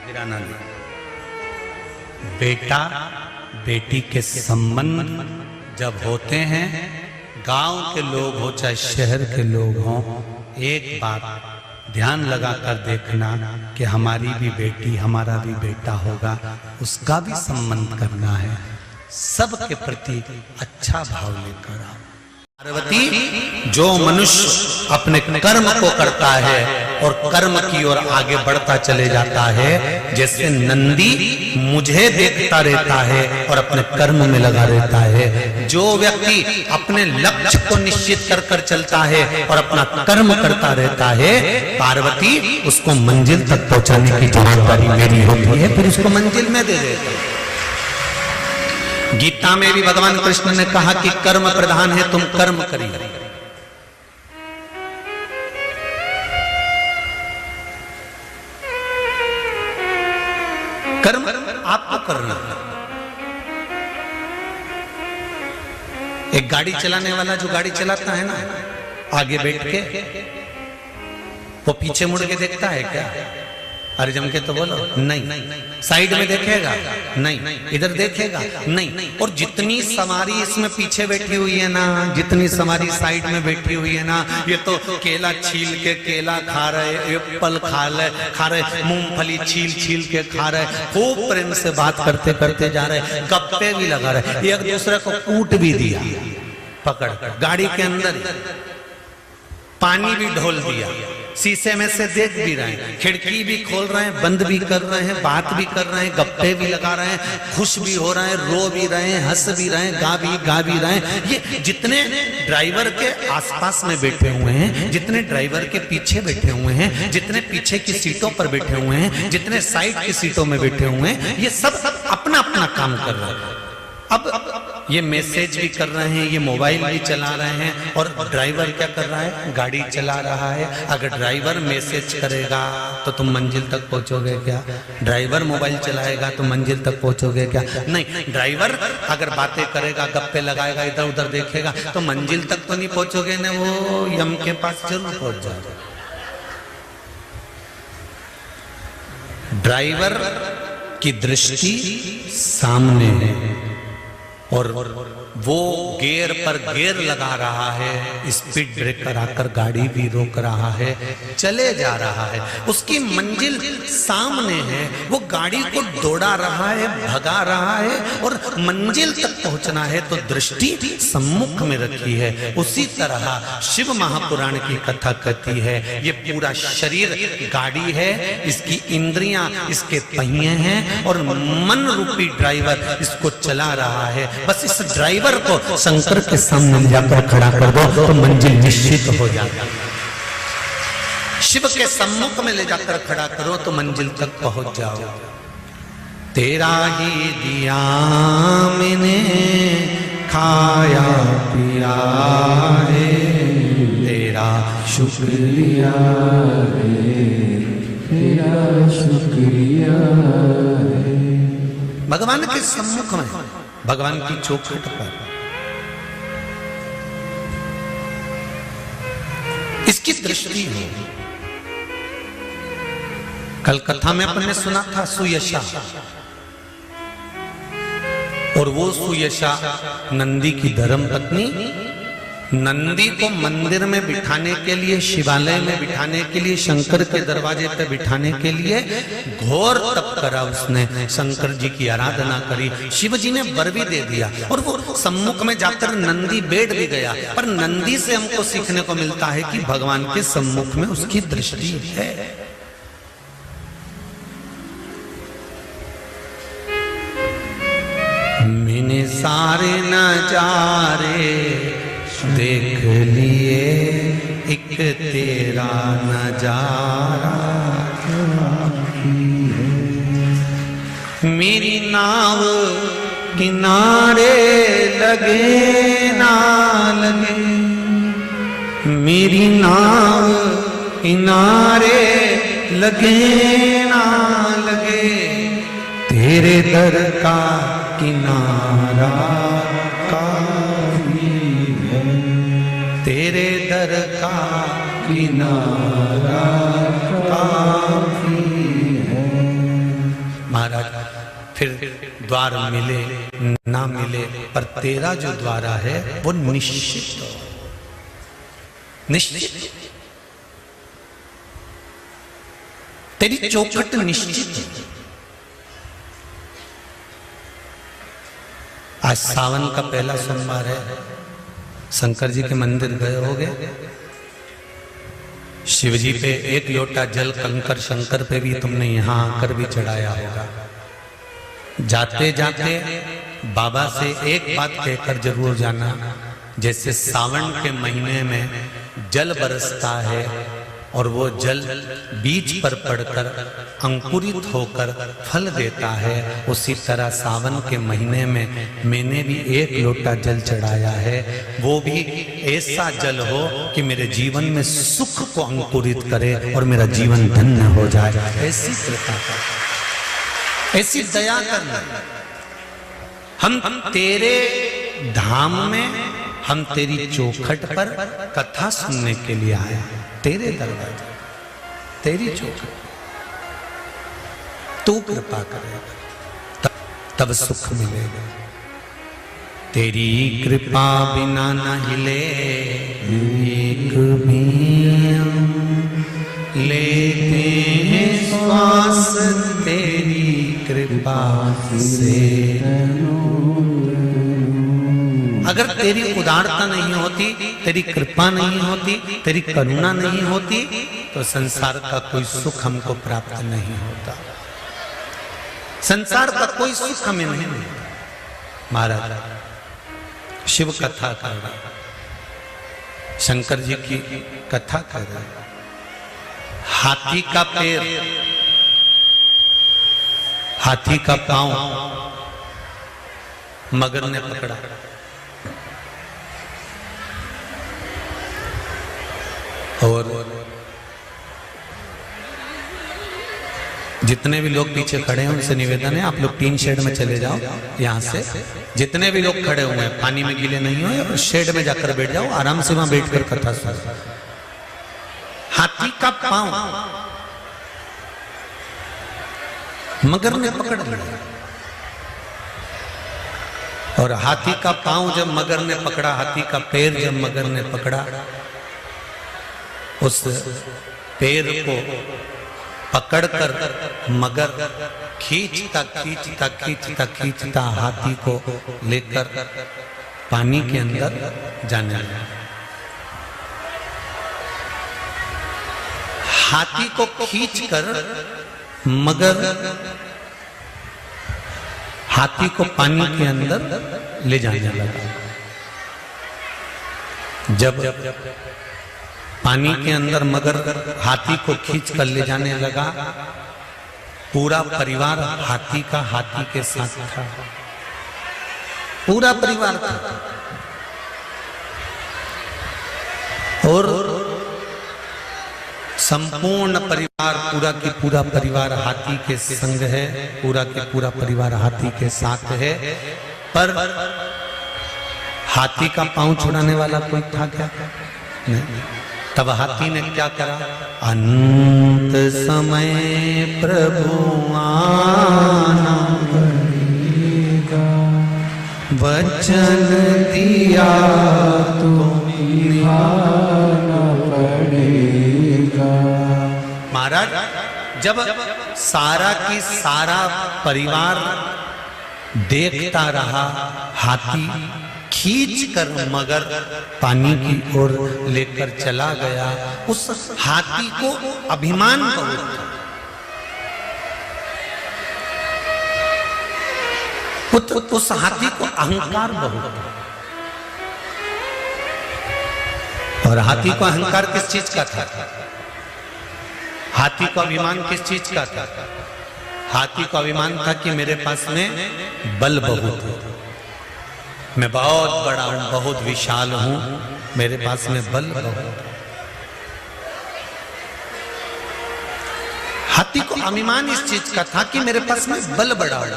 Speaker 1: गिराना नहीं। बेटा बेटी के संबंध जब होते हैं, गांव के लोग हो चाहे शहर के लोग हों, एक बात ध्यान लगाकर देखना कि हमारी भी बेटी, हमारा भी बेटा होगा, उसका भी संबंध करना है। सबके प्रति अच्छा भाव लेकर आओ। पार्वती, जो मनुष्य अपने कर्म को करता है और कर्म की ओर आगे बढ़ता चले जाता है, जैसे नंदी मुझे देखता रहता है और अपने कर्म में लगा रहता है, जो व्यक्ति अपने लक्ष्य को निश्चित कर कर चलता है और अपना कर्म करता रहता है, पार्वती उसको मंजिल तक पहुंचाने की जवाबदारी मेरी होती है, फिर उसको मंजिल में दे देता है। गीता में भी भगवान कृष्ण ने कहा कि कर्म प्रधान है, तुम कर्म करिए। कर्म आपको करना। एक गाड़ी चलाने वाला जो गाड़ी चलाता है ना, आगे बैठ के वो पीछे मुड़ के देखता है क्या? अरे जम के तो बोलो, नहीं। साइड में देखेगा? नहीं। इधर देखेगा? नहीं। और जितनी सवारी इसमें पीछे बैठी हुई है ना, जितनी सवारी साइड में बैठी हुई है ना, ये तो केला छील के केला खा रहे, एप्पल खा रहे, मूंगफली छील के खा रहे, खूब प्रेम से बात करते करते जा रहे, गप्पे भी लगा रहे, एक दूसरे को कूट भी दिया पकड़ कर, गाड़ी के अंदर पानी भी ढोल दिया, शीशे में से देख भी रहे हैं, खिड़की भी खोल रहे हैं, बंद भी कर रहे हैं, बात भी कर रहे हैं, गप्पे भी लगा रहे हैं, खुश भी हो रहे हैं, रो भी रहे हैं, हंस भी रहे हैं, गा भी रहे हैं। ये जितने ड्राइवर के आसपास में बैठे हुए हैं, जितने ड्राइवर के पीछे बैठे हुए हैं, जितने पीछे की सीटों पर बैठे हुए हैं, जितने साइड की सीटों में बैठे हुए हैं, ये सब अपना अपना काम कर रहे हैं। अब ये मैसेज भी कर रहे हैं, ये मोबाइल भी चला रहे हैं, और ड्राइवर क्या कर रहा है? गाड़ी चला रहा है। अगर ड्राइवर मैसेज करेगा तो तुम मंजिल तक पहुंचोगे क्या? ड्राइवर मोबाइल चलाएगा तो मंजिल तक पहुंचोगे क्या? नहीं। ड्राइवर अगर बातें करेगा, गप्पे लगाएगा, इधर उधर देखेगा, तो मंजिल तक तो नहीं पहुंचोगे ना, वो यम के पास जरूर पहुंच जाएगा। ड्राइवर की दृष्टि सामने है और वो गियर पर गियर लगा रहा है, स्पीड ब्रेकर आकर गाड़ी भी रोक रहा है, चले जा रहा है, उसकी मंजिल सामने है, वो गाड़ी को दौड़ा रहा है, भगा रहा है, और मंजिल तक पहुंचना है तो दृष्टि सम्मुख में रखी है। उसी तरह शिव महापुराण की कथा कहती है, ये पूरा शरीर गाड़ी है, इसकी इंद्रियां इसके पहिए हैं और मन रूपी ड्राइवर इसको चला रहा है। बस इस ड्राइवर को शंकर के सामने जाकर खड़ा कर दो तो मंजिल निश्चित हो जाएगी। शिव के सम्मुख में ले जाकर खड़ा करो तो मंजिल तक पहुंच जाओ। तेरा ही दिया मैंने खाया पिया रे, तेरा शुक्रिया रे, तेरा शुक्रिया रे। भगवान के सम्मुख में, भगवान की चौखट पर इसकी दृष्टि है। कल कथा में अपन ने सुना था सुयशा, और वो सुयशा नंदी की धर्म पत्नी, नंदी को मंदिर में बिठाने के लिए, शिवालय में बिठाने के लिए, शंकर के दरवाजे पर बिठाने के लिए घोर तप करा उसने, शंकर जी की आराधना करी, शिव जी ने वर भी दे दिया, और वो सम्मुख में जाकर नंदी बैठ भी गया। पर नंदी से हमको सीखने को मिलता है कि भगवान के सम्मुख में उसकी दृष्टि है। मैंने सारे नजारे देख लिए, एक तेरा नजारा मेरी नाव किनारे लगे ना लगे, मेरी नाव किनारे लगे ना लगे, तेरे दर का किनारा तेरे दर का किनारा काफी है। महाराज फिर द्वार मिले ना मिले, पर तेरा जो द्वारा है वो निश्चित तेरी चौखट निश्चित। आज सावन का पहला सोमवार है, शंकर जी के मंदिर गए होगे, शिव जी पे एक लोटा जल कंकर शंकर पे भी तुमने यहां आकर भी चढ़ाया होगा। जाते जाते बाबा से एक बात कहकर जरूर जाना, जैसे सावन के महीने में जल बरसता है और वो जल बीज पर पड़कर अंकुरित होकर फल देता है, उसी तरह सावन के महीने में मैंने भी एक लोटा जल चढ़ाया है। वो भी ऐसा जल हो कि मेरे जीवन में सुख को अंकुरित करे और मेरा जीवन धन्य हो जाए। ऐसी कृपा, ऐसी दया करना। हम तेरे धाम में, हम तेरी चौखट पर कथा सुनने के लिए आए, तेरे दरवाजे, तेरी चौखट, तू कृपा करेगा तब सुख मिलेगा। तेरी कृपा बिना न हिले एक भी लेते हैं श्वास, तेरी कृपा से। अगर तेरी उदारता नहीं होती, तेरी कृपा नहीं होती, तेरी करुणा नहीं होती, तो संसार का कोई सुख हमको प्राप्त नहीं होता। संसार का कोई सुख हमें नहीं मिलता। महाराज शिव कथा कर रहा, शंकर जी की कथा कर रहा, हाथी का पैर, हाथी का पांव मगर ने पकड़ा। और जितने भी लोग पीछे खड़े हैं उनसे निवेदन है, आप लोग टीन शेड में चले जाओ। यहाँ से जितने भी लोग खड़े हुए हैं पानी में गीले नहीं हो, शेड में जाकर बैठ जाओ, आराम से वहां बैठकर कथा सुनो। हाथी का पांव मगर ने पकड़ लिया, और हाथी का पांव जब मगर ने पकड़ा, हाथी का पैर जब मगर ने पकड़ा, उस पैर को पकड़कर मगर खींचता खींचता खींचता खींचता हाथी को लेकर पानी के अंदर जाने लगा। हाथी को खींचकर मगर हाथी को पानी के अंदर ले जाने लगा। जब पानी के अंदर मगर हाथी को खींच कर ले जाने लगा, पूरा परिवार हाथी का हाथी के साथ था, पूरा परिवार था। और संपूर्ण परिवार, पूरा की पूरा परिवार हाथी के संग है, पूरा के पूरा परिवार हाथी के साथ है। पर हाथी का पांव छुड़ाने वाला कोई था क्या? नहीं। तब हाथी ने क्या करा? अंत समय प्रभु आना पड़ेगा, वचन दिया तो निभाना पड़ेगा। महाराज जब सारा की सारा परिवार देखता रहा, हाथी खींच कर मगर पानी की ओर लेकर चला गया। उस हाथी को अभिमान बहुत था, उस हाथी को अहंकार बहुत था। और हाथी को अहंकार किस चीज का था? हाथी को अभिमान किस चीज का था? हाथी को अभिमान था कि मेरे पास में बल बहुत है, मैं बहुत बड़ा हूं, बहुत विशाल हूं, मेरे पास में बल बहुत। हाथी को अभिमान इस चीज का था कि मेरे पास में बल बड़ा है,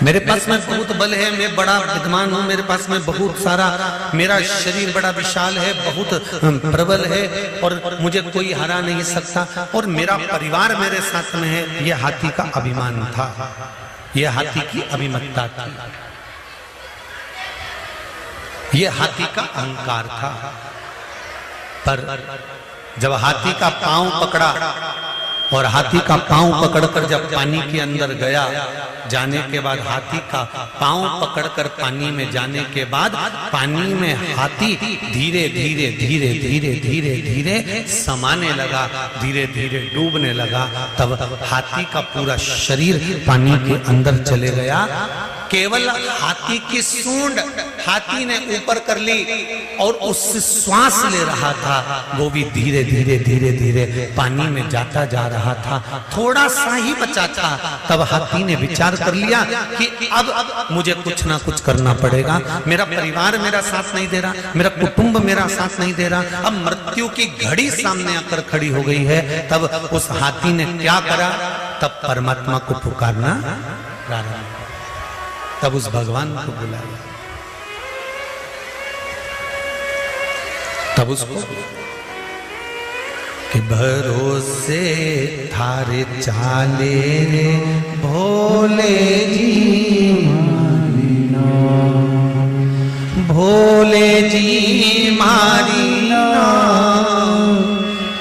Speaker 1: मेरे पास में बहुत बल है, मैं बड़ा विद्वान हूं, मेरे पास में बहुत सारा, मेरा शरीर बड़ा विशाल है, बहुत प्रबल है और मुझे कोई हरा नहीं सकता, और मेरा परिवार मेरे साथ में है। यह हाथी का अभिमान था, यह हाथी की अभिमतता थी, यह हाथी का अहंकार था। पर जब हाथी का पांव पकड़ा और हाथी का पांव पकड़कर जब पानी के अंदर गया, जाने के बाद हाथी का पांव पकड़कर पानी में जाने के बाद पानी में हाथी धीरे धीरे धीरे धीरे धीरे धीरे समाने लगा, धीरे धीरे डूबने लगा। तब हाथी का पूरा शरीर पानी के अंदर चले गया। केवल हाथी की सूंड हाथी ने ऊपर कर ली और उससे श्वास ले रहा था, वो भी धीरे धीरे धीरे धीरे पानी में जाता जा रहा था। थोड़ा सा ही बचा था, तब हाथी ने विचार कर लिया कि अब मुझे कुछ ना कुछ करना पड़ेगा। मेरा परिवार मेरा साथ नहीं दे रहा, मेरा कुटुंब मेरा साथ नहीं दे रहा, अब मृत्यु की घड़ी सामने आकर खड़ी हो गई है। तब उस हाथी ने क्या करा? तब परमात्मा को पुकारना प्रारंभ, तब उस भगवान को बुलाया, तब उसको कि भरोसे थारे चाले रे भोले जी मारीना, भोले जी मारीना,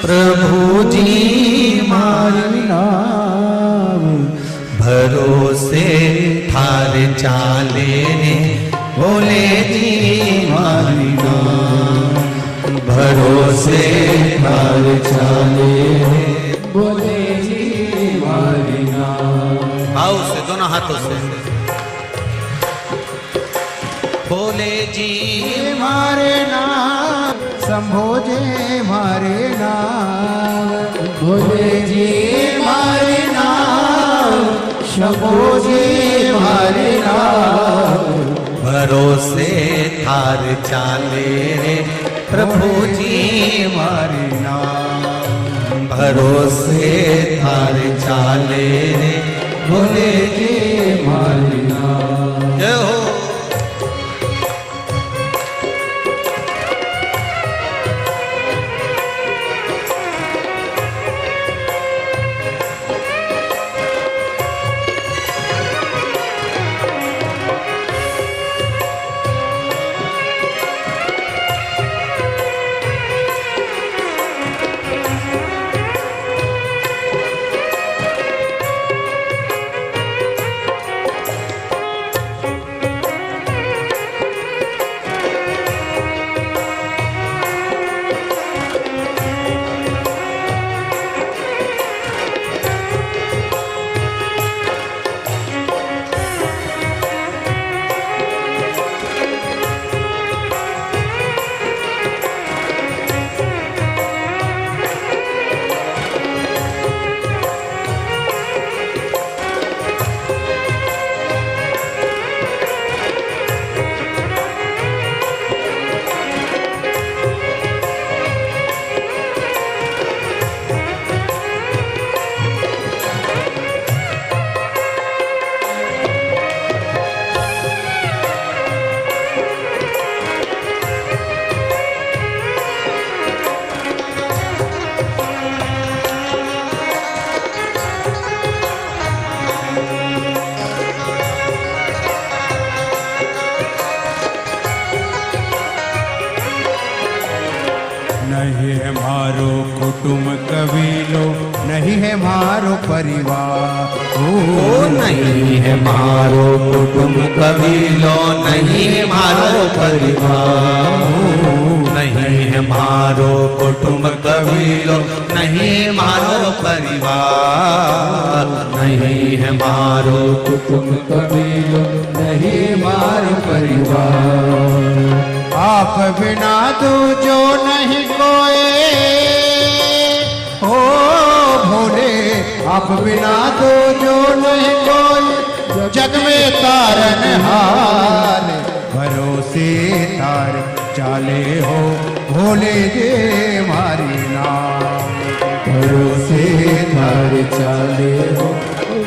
Speaker 1: प्रभु जी मारीना, भरोसे थारे चाले रे भोले जी मारीना, भरोसे थारे चाले रे भोले जी मारीना। भाव से दोनों हाथों से भोले जी
Speaker 2: मारे नाम, शंभो जी मारे नाम, भोले जी मारे नाम, शंभो जी मारे नाम,
Speaker 1: भरोसे थार चाले रे प्रभु जी मारे नाम, भरोसे थार चाले रे भोले जी मारे नाम। जय हो।
Speaker 2: नहीं है मारो कुटुंब कबीलो, नहीं है मारो परिवार,
Speaker 1: ओ नहीं है मारो कुटुंब कबीलो, नहीं है मारो परिवार, नहीं है मारो कुटुंब कबीलो, नहीं मारो परिवार, नहीं है मारो
Speaker 2: कुटुंब कबीलो, नहीं मारो परिवार। आप बिना दूजो नहीं कोई, हो भोले आप बिना दूजो नहीं कोई, जग में तारनहार, भरोसे तार चाले हो भोले जी मारी नाम, भरोसे तार चाले हो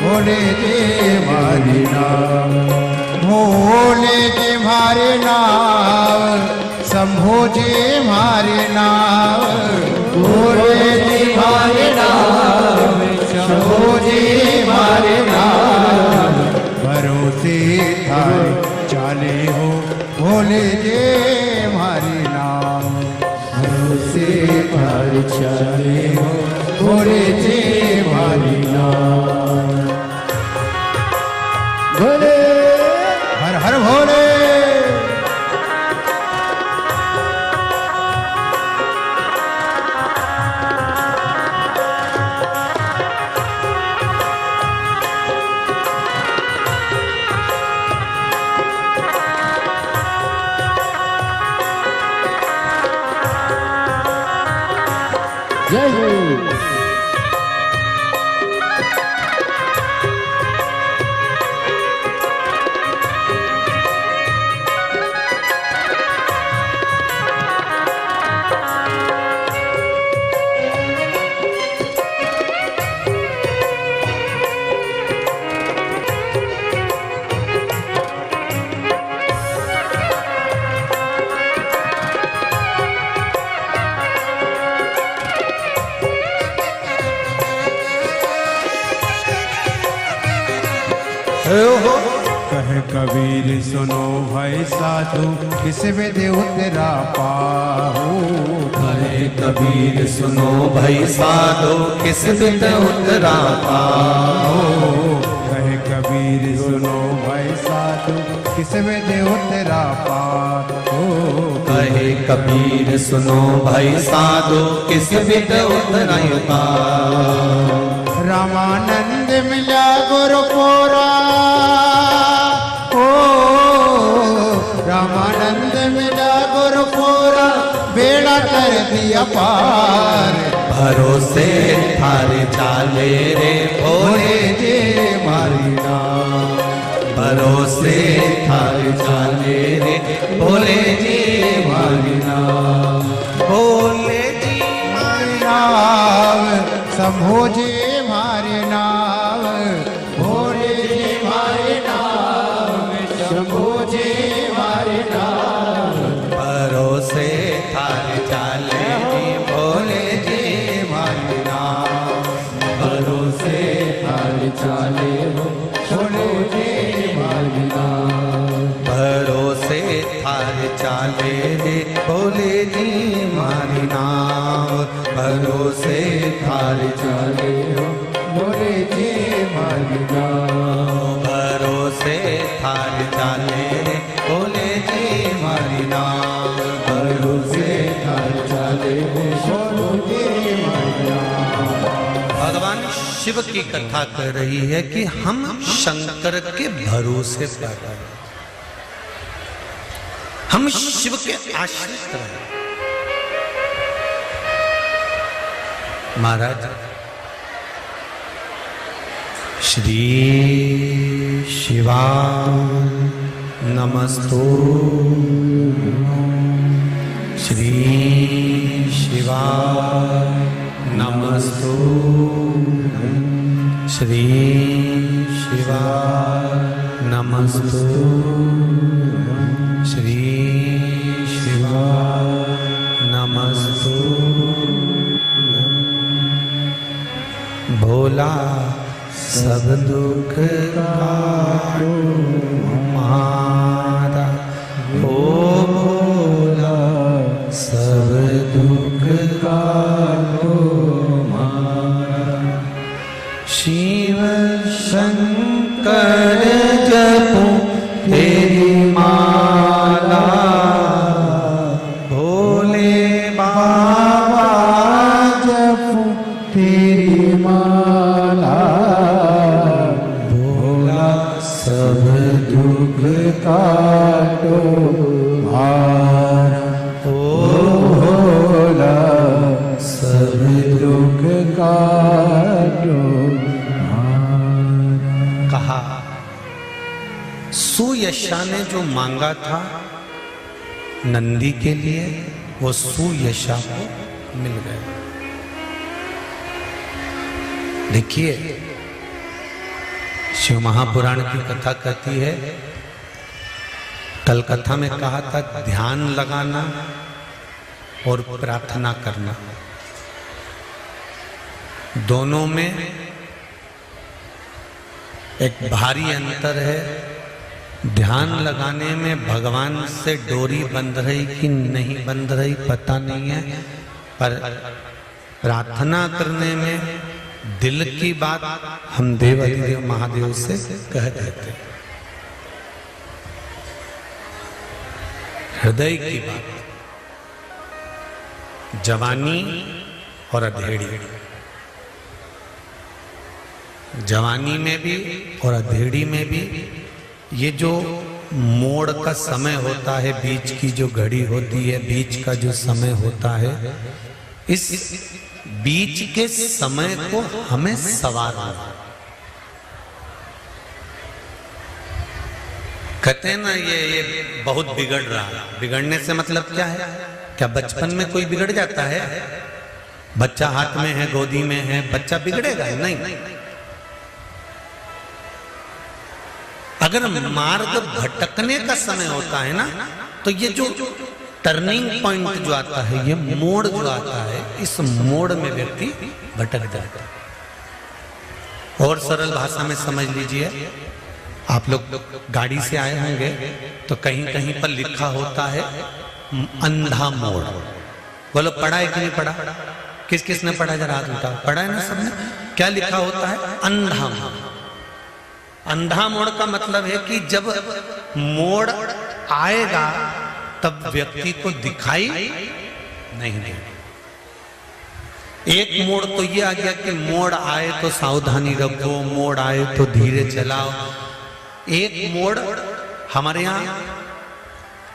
Speaker 2: भोले जी मारी नाम, भोले जी मारे नाम, शंभो जी मारे नाम, भोले जी मारे नाम, शंभो जी मारे नाम, भरोसे थारे चाले हो भोले जी मारे नाम, भरोसे थारे चाले हो भोले जी मारी नाम। भोले हर हर भोले। जय हो। कहे कबीर सुनो भाई साधु किस विद उतरा पाहु।
Speaker 1: कहे कबीर सुनो भाई साधु किस विद उतरा पाहु।
Speaker 2: कहे कबीर सुनो भाई साधु किस विद उतरा पाहु।
Speaker 1: कहे कबीर सुनो भाई साधु किस विद उतरा पाहु।
Speaker 2: रामानंद मिला गुरुपुरा ओ रामानंद मिला गुरुपुरा बेड़ा कर दिया पार।
Speaker 1: भरोसे थारे चाले रे भोले जी मारी नाम। भरोसे थारे चाले रे भोले जी मारी नाम। भोले जी मारी
Speaker 2: नाम शंभो जी मारे नाम। भोले जी मारे नाम शंभो जी मारे नाम।
Speaker 1: भरोसे थारे चाले जी भोले जी मारे नाम। भरोसे थारे चाले भोले जी मारे नाम। भरोसे थारे चाले रे भोले जी मारे नाम। भरोसे थारे चाले
Speaker 2: भोले जी मारे नाम।
Speaker 1: भरोसे थारे चाले रे भोले जी मारे नाम। भरोसे थारे चाले भोले जी मारे नाम। भगवान शिव की कथा कर रही है कि हम शंकर के भरोसे पर हैं। हम शिव के आश्रित हैं। महाराज श्री शिवा नमस्तो। श्री शिवा नमस्तो। श्री शिवा नमस्तो। श्री शिवा नमस्तो। भोला सब दुख काटो हमारा। ओ भोला सब दुख काटो हमारा। शिव शंकर जपो तेरी माला। भोले बाबा
Speaker 2: जपो तेरी माला। भोला सब दुख काटो हमारा।
Speaker 1: ओ
Speaker 2: भोला सब दुख काटो हमारा।
Speaker 1: कहा सुयशा ने जो मांगा था नंदी के लिए वो सुयशा को मिल गया। देखिए शिव महापुराण की कथा कहती है, कल कथा में कहा था ध्यान लगाना और प्रार्थना करना दोनों में एक भारी अंतर है। ध्यान लगाने में भगवान से डोरी बंध रही कि नहीं बंध रही पता नहीं है, पर प्रार्थना करने में दिल की बात हम देवाधिदेव महादेव से कह देते, हृदय की बात, जवानी और अधेड़ी, जवानी में भी और अधेड़ी में भी ये जो मोड़ का समय होता है, बीच की जो घड़ी होती है, बीच का जो समय होता है, इस बीच के समय को हमें संवारना। कहते हैं ना ये बहुत बिगड़ रहा है। बिगड़ने से मतलब क्या है? क्या बचपन में कोई बिगड़ जाता है? बच्चा हाथ में है, गोदी में है, बच्चा बिगड़ेगा? नहीं। अगर मार्ग भटकने का समय होता है ना, तो ये जो टर्निंग पॉइंट जो आता है, ये मोड़ जो आता है, इस मोड़ में व्यक्ति भटक जाता है। और सरल भाषा में समझ लीजिए, आप लोग गाड़ी से आए होंगे तो कहीं कहीं पर लिखा होता है अंधा मोड़। बोलो पढ़ा है कि नहीं पढ़ा? किस किस ने पढ़ा? जरा हाथ उठाओ। पढ़ा है ना सबने? क्या लिखा होता है? अंधा मोड़। अंधा मोड़ का मतलब है कि जब मोड़ आएगा तब व्यक्ति को दिखाई नहीं देगा। एक मोड़ तो ये आ गया कि मोड़ आए तो सावधानी रखो, मोड़ आए तो धीरे चलाओ। एक मोड़ हमारे यहाँ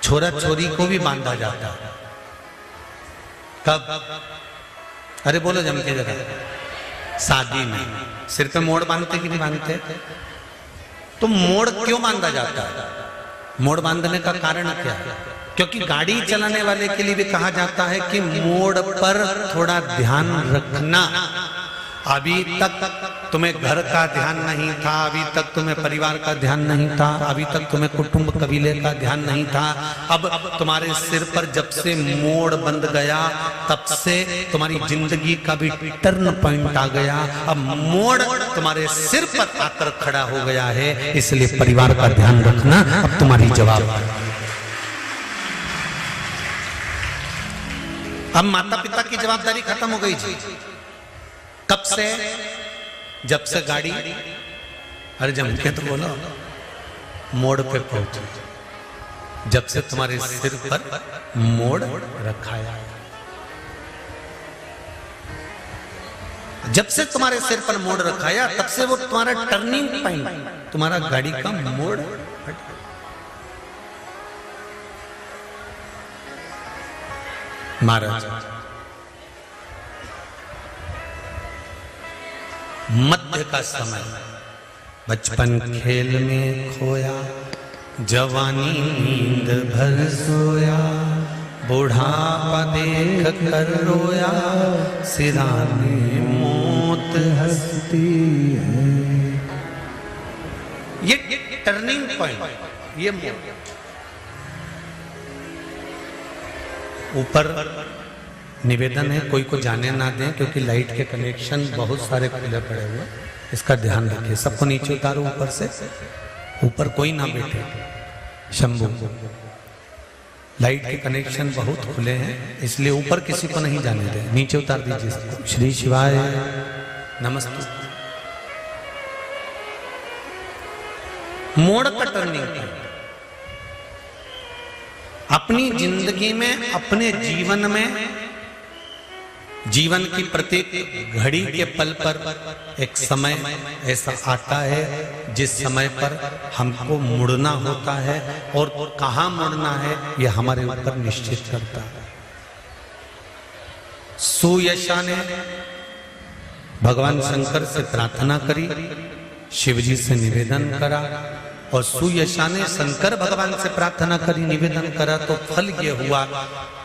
Speaker 1: छोरा छोरी को भी बांधा जाता है। कब? अरे बोलो जम के जरा। शादी में सिर पे मोड़ बांधते कि नहीं बांधते? तो मोड़ क्यों बांधा जाता है? मोड़ बांधने का कारण क्या है? क्योंकि गाड़ी चलाने वाले के लिए भी कहा जाता है कि मोड़ पर थोड़ा ध्यान रखना। अभी तक तुम्हें घर का ध्यान नहीं था, अभी तक तुम्हें परिवार का ध्यान नहीं था, अभी तक तुम्हें कुटुंब कबीले का ध्यान नहीं था। अब तुम्हारे सिर पर जब से मोड़ बंध गया, तब से तुम्हारी जिंदगी का भी टर्न पॉइंट आ गया। अब मोड़ तुम्हारे सिर पर आकर खड़ा हो गया है, इसलिए परिवार का ध्यान रखना अब तुम्हारी जवाबदारी। अब माता पिता की जवाबदारी खत्म हो गई जी। कब से? जब से गाड़ी, अरे जम के तो बोलो, मोड़ पे पहुंची। जब से तुम्हारे सिर पर मोड़ रखाया, जब से तुम्हारे सिर पर मोड़ रखाया, तब से वो तुम्हारा टर्निंग पॉइंट, तुम्हारा गाड़ी का मोड़। महाराज मध्य का समय, बचपन खेल में खोया, जवानी नींद भर सोया, बुढ़ापा देख कर रोया, सिराने मौत हंसती है। ये टर्निंग पॉइंट, ये ऊपर निवेदन है कोई को जाने ना दें, क्योंकि लाइट के कनेक्शन बहुत सारे खुले पड़े हुए, इसका ध्यान रखिए। सबको नीचे उतारो ऊपर से, ऊपर कोई ना बैठे। शंभू, लाइट के कनेक्शन बहुत खुले हैं, इसलिए ऊपर किसी को नहीं जाने दें, नीचे उतार दीजिए सबको। श्री शिवाय नमस्ते। मोड़ का टर्निंग पॉइंट अपनी जिंदगी में, अपने जीवन में, जीवन की प्रत्येक घड़ी के पल पर एक समय ऐसा आता है जिस समय पर हमको मुड़ना होता है, और कहाँ मुड़ना है यह हमारे ऊपर निश्चित करता है। सुयशा ने भगवान शंकर से प्रार्थना करी, शिवजी से निवेदन करा, और सुयशा ने शंकर भगवान से प्रार्थना करी, निवेदन करा, तो फल ये हुआ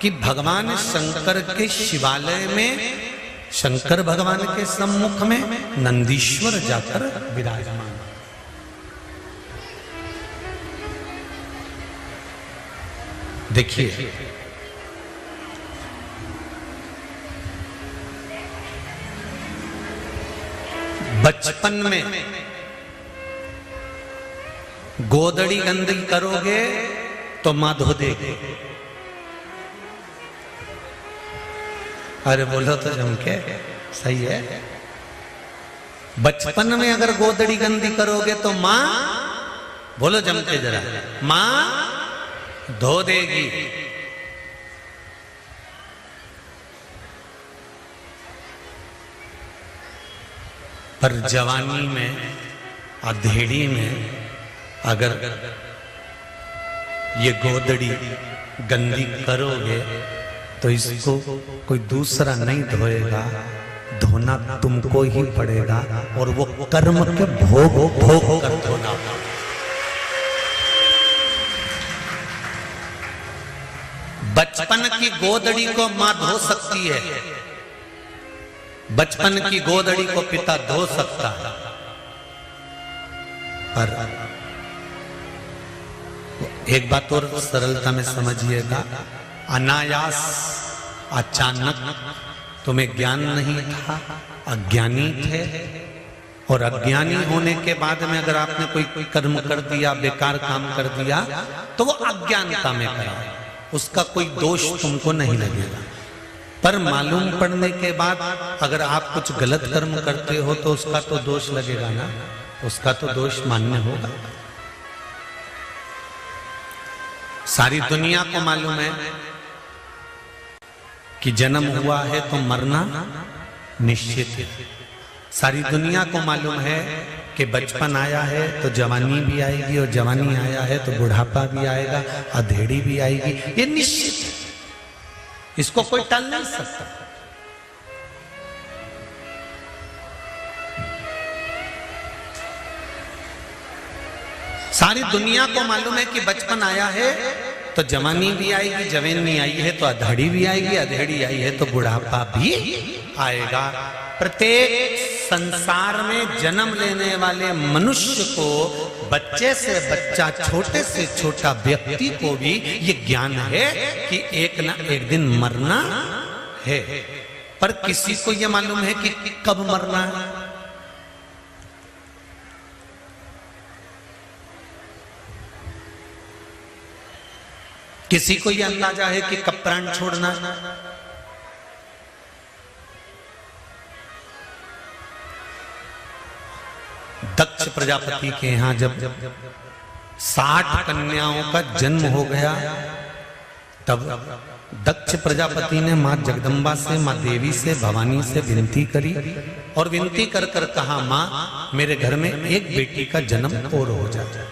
Speaker 1: कि भगवान शंकर के शिवालय में, शंकर भगवान के सम्मुख में नंदीश्वर जाकर विराजमान। देखिए बचपन में गोदड़ी गंदी करोगे तो माँ धो देगी, अरे बोलो तो जम के, सही है। बचपन में अगर गोदड़ी गंदी करोगे तो मां, बोलो जम के जरा, मां धो देगी। पर जवानी में, अधेड़ी में अगर ये गोदड़ी गंदी करोगे तो इसको कोई दूसरा नहीं धोएगा, धोना तुमको ही पड़ेगा, और वो कर्म के भोग भोग कर धोना। बचपन की गोदड़ी को मां धो सकती है, बचपन की गोदड़ी को पिता धो सकता है, पर एक बात और सरलता में समझिएगा, अनायास अचानक तुम्हें ज्ञान नहीं था, अज्ञानी थे, और अज्ञानी होने के बाद में अगर आपने कोई कर्म कर दिया, बेकार काम कर दिया, तो वो अज्ञानता में करा, उसका कोई दोष तुमको नहीं लगेगा। पर मालूम पड़ने के बाद अगर आप कुछ गलत कर्म करते हो तो उसका तो दोष लगेगा ना, उसका तो दोष मान्य होगा। सारी दुनिया को मालूम है कि जन्म हुआ है तो मरना निश्चित है। सारी दुनिया को मालूम है कि बचपन आया है तो जवानी भी आएगी, और जवानी आया है तो बुढ़ापा भी आएगा, अधेड़ी भी आएगी, ये निश्चित है, इसको कोई टाल नहीं सकता। सारी दुनिया को मालूम है कि बचपन आया है तो जवानी भी आएगी, जवानी आई है तो अधेड़ी भी आएगी, अधेड़ी आई है तो बुढ़ापा भी आएगा। प्रत्येक संसार में जन्म लेने वाले मनुष्य को, बच्चे से बच्चा, छोटे से छोटा व्यक्ति को भी ये ज्ञान है कि एक ना एक दिन मरना है, पर किसी को ये मालूम है कि कब मरना है। किसी को यह अंदाजा है कि कब प्राण छोड़ना। दक्ष प्रजापति के यहां जब 60 कन्याओं का जन्म हो गया, तब दक्ष प्रजापति ने मां जगदम्बा से, मां देवी से, भवानी से विनती करी, और विनती कर कर कहा, मां मेरे घर में एक बेटी का जन्म और हो जाए।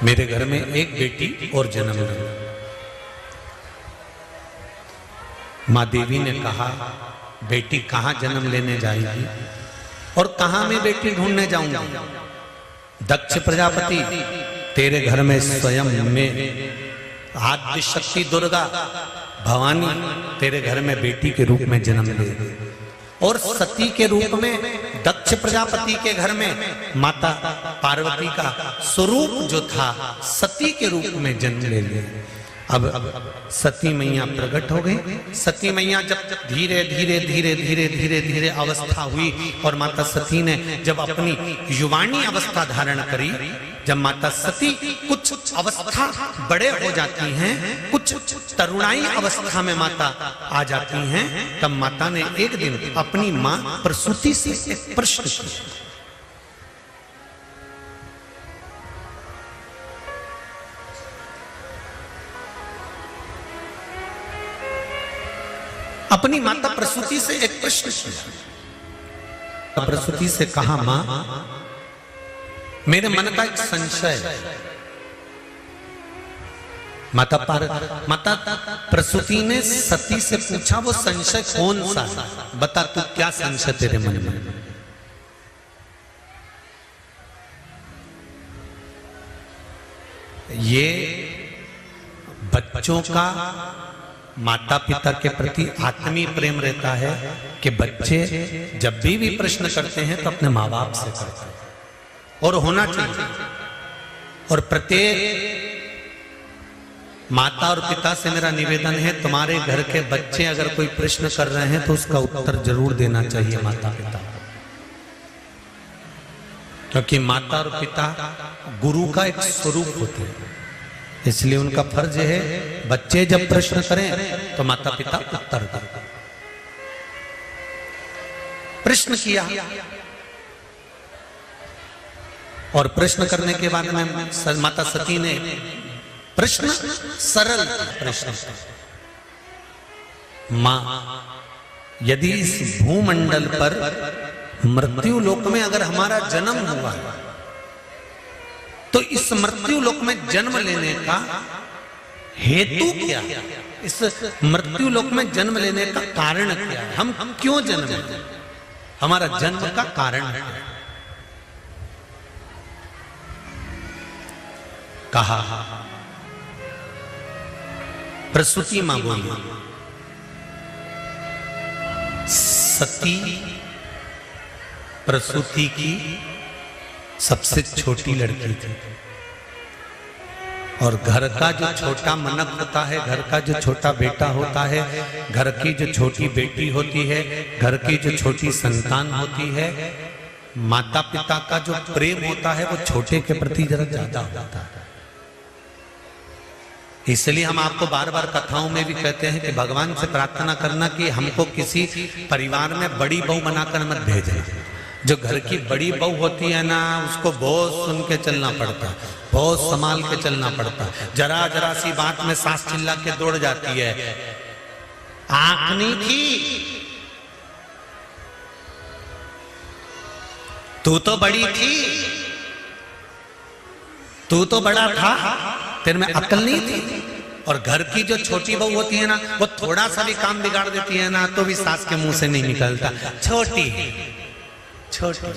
Speaker 1: मेरे घर में एक बेटी और जन्म ले। मां देवी ने कहा, बेटी कहां जन्म लेने जाएगी और कहां मैं बेटी ढूंढने जाऊंगा? दक्ष प्रजापति, तेरे घर में स्वयं में आद्य शक्ति दुर्गा भवानी तेरे घर में बेटी के रूप में जन्म ले, और सती के रूप में दक्ष प्रजापति के घर में माता पार्वती का स्वरूप जो था सती के रूप में जन्म ले लिया। अब सती मैया प्रकट हो गई। सती मैया जब धीरे धीरे धीरे धीरे धीरे धीरे अवस्था हुई, और माता सती ने जब अपनी युवानी अवस्था धारण करी, जब माता सती कुछ अवस्था बड़े हो जाती हैं, कुछ तरुणाई अवस्था में माता आ जाती हैं, तब माता ने एक दिन अपनी मां प्रसूति से एक प्रश्न किया। अपनी माता प्रसूति से एक प्रश्न किया। प्रसूति से कहा, मां मेरे मन का एक संशय है। माता प्रसूति ने सती से पूछा, वो संशय कौन सा? बता तू, क्या संशय तेरे मन में? ये बच्चों का माता पिता के प्रति आत्मीय प्रेम रहता है कि बच्चे जब भी प्रश्न करते हैं तो अपने माँ बाप से करते हैं, और होना चाहिए। और प्रत्येक माता और पिता से मेरा निवेदन है, तुम्हारे घर के बच्चे अगर कोई प्रश्न कर रहे हैं तो उसका उत्तर जरूर देना चाहिए माता पिता को। क्योंकि माता और पिता गुरु का एक स्वरूप होते हैं, इसलिए उनका फर्ज है बच्चे जब प्रश्न करें तो माता पिता उत्तर दें। प्रश्न किया और प्रश्न करने के बाद में माता सती ने प्रश्न सरल प्रश्न, मां यदि इस भूमंडल पर मृत्यु लोक में अगर हमारा जन्म हुआ तो इस मृत्यु लोक में जन्म लेने का हेतु क्या है? इस मृत्यु लोक में जन्म लेने का कारण क्या है? हम क्यों जन्म लेते हैं? हमारा जन्म का कारण है। कहा प्रसूति मां बोली, सती प्रसूति की सबसे छोटी लड़की थी और घर का जो छोटा मनक होता है, घर का जो छोटा बेटा होता है, घर की जो छोटी बेटी होती है, घर की जो छोटी संतान होती है, माता पिता का जो प्रेम होता है वो छोटे के प्रति जरा ज्यादा होता है। इसलिए हम आपको बार बार कथाओं में भी कहते हैं कि भगवान से प्रार्थना करना कि हमको किसी परिवार में बड़ी बहू बनाकर मत भेजें। जो घर की बड़ी बहू होती है ना, उसको बहुत सुन के चलना पड़ता है, बहुत संभाल के चलना पड़ता है। जरा जरा सी बात में सास चिल्ला के दौड़ जाती है, आंख नहीं थी, तू तो बड़ी थी, तू तो बड़ा था, तेरे में अक्ल नहीं थी। और घर की जो छोटी बहू होती है ना, वो थोड़ा सा भी काम बिगाड़ देती है ना तो भी सास के मुंह से नहीं निकलता, छोटी छोटी,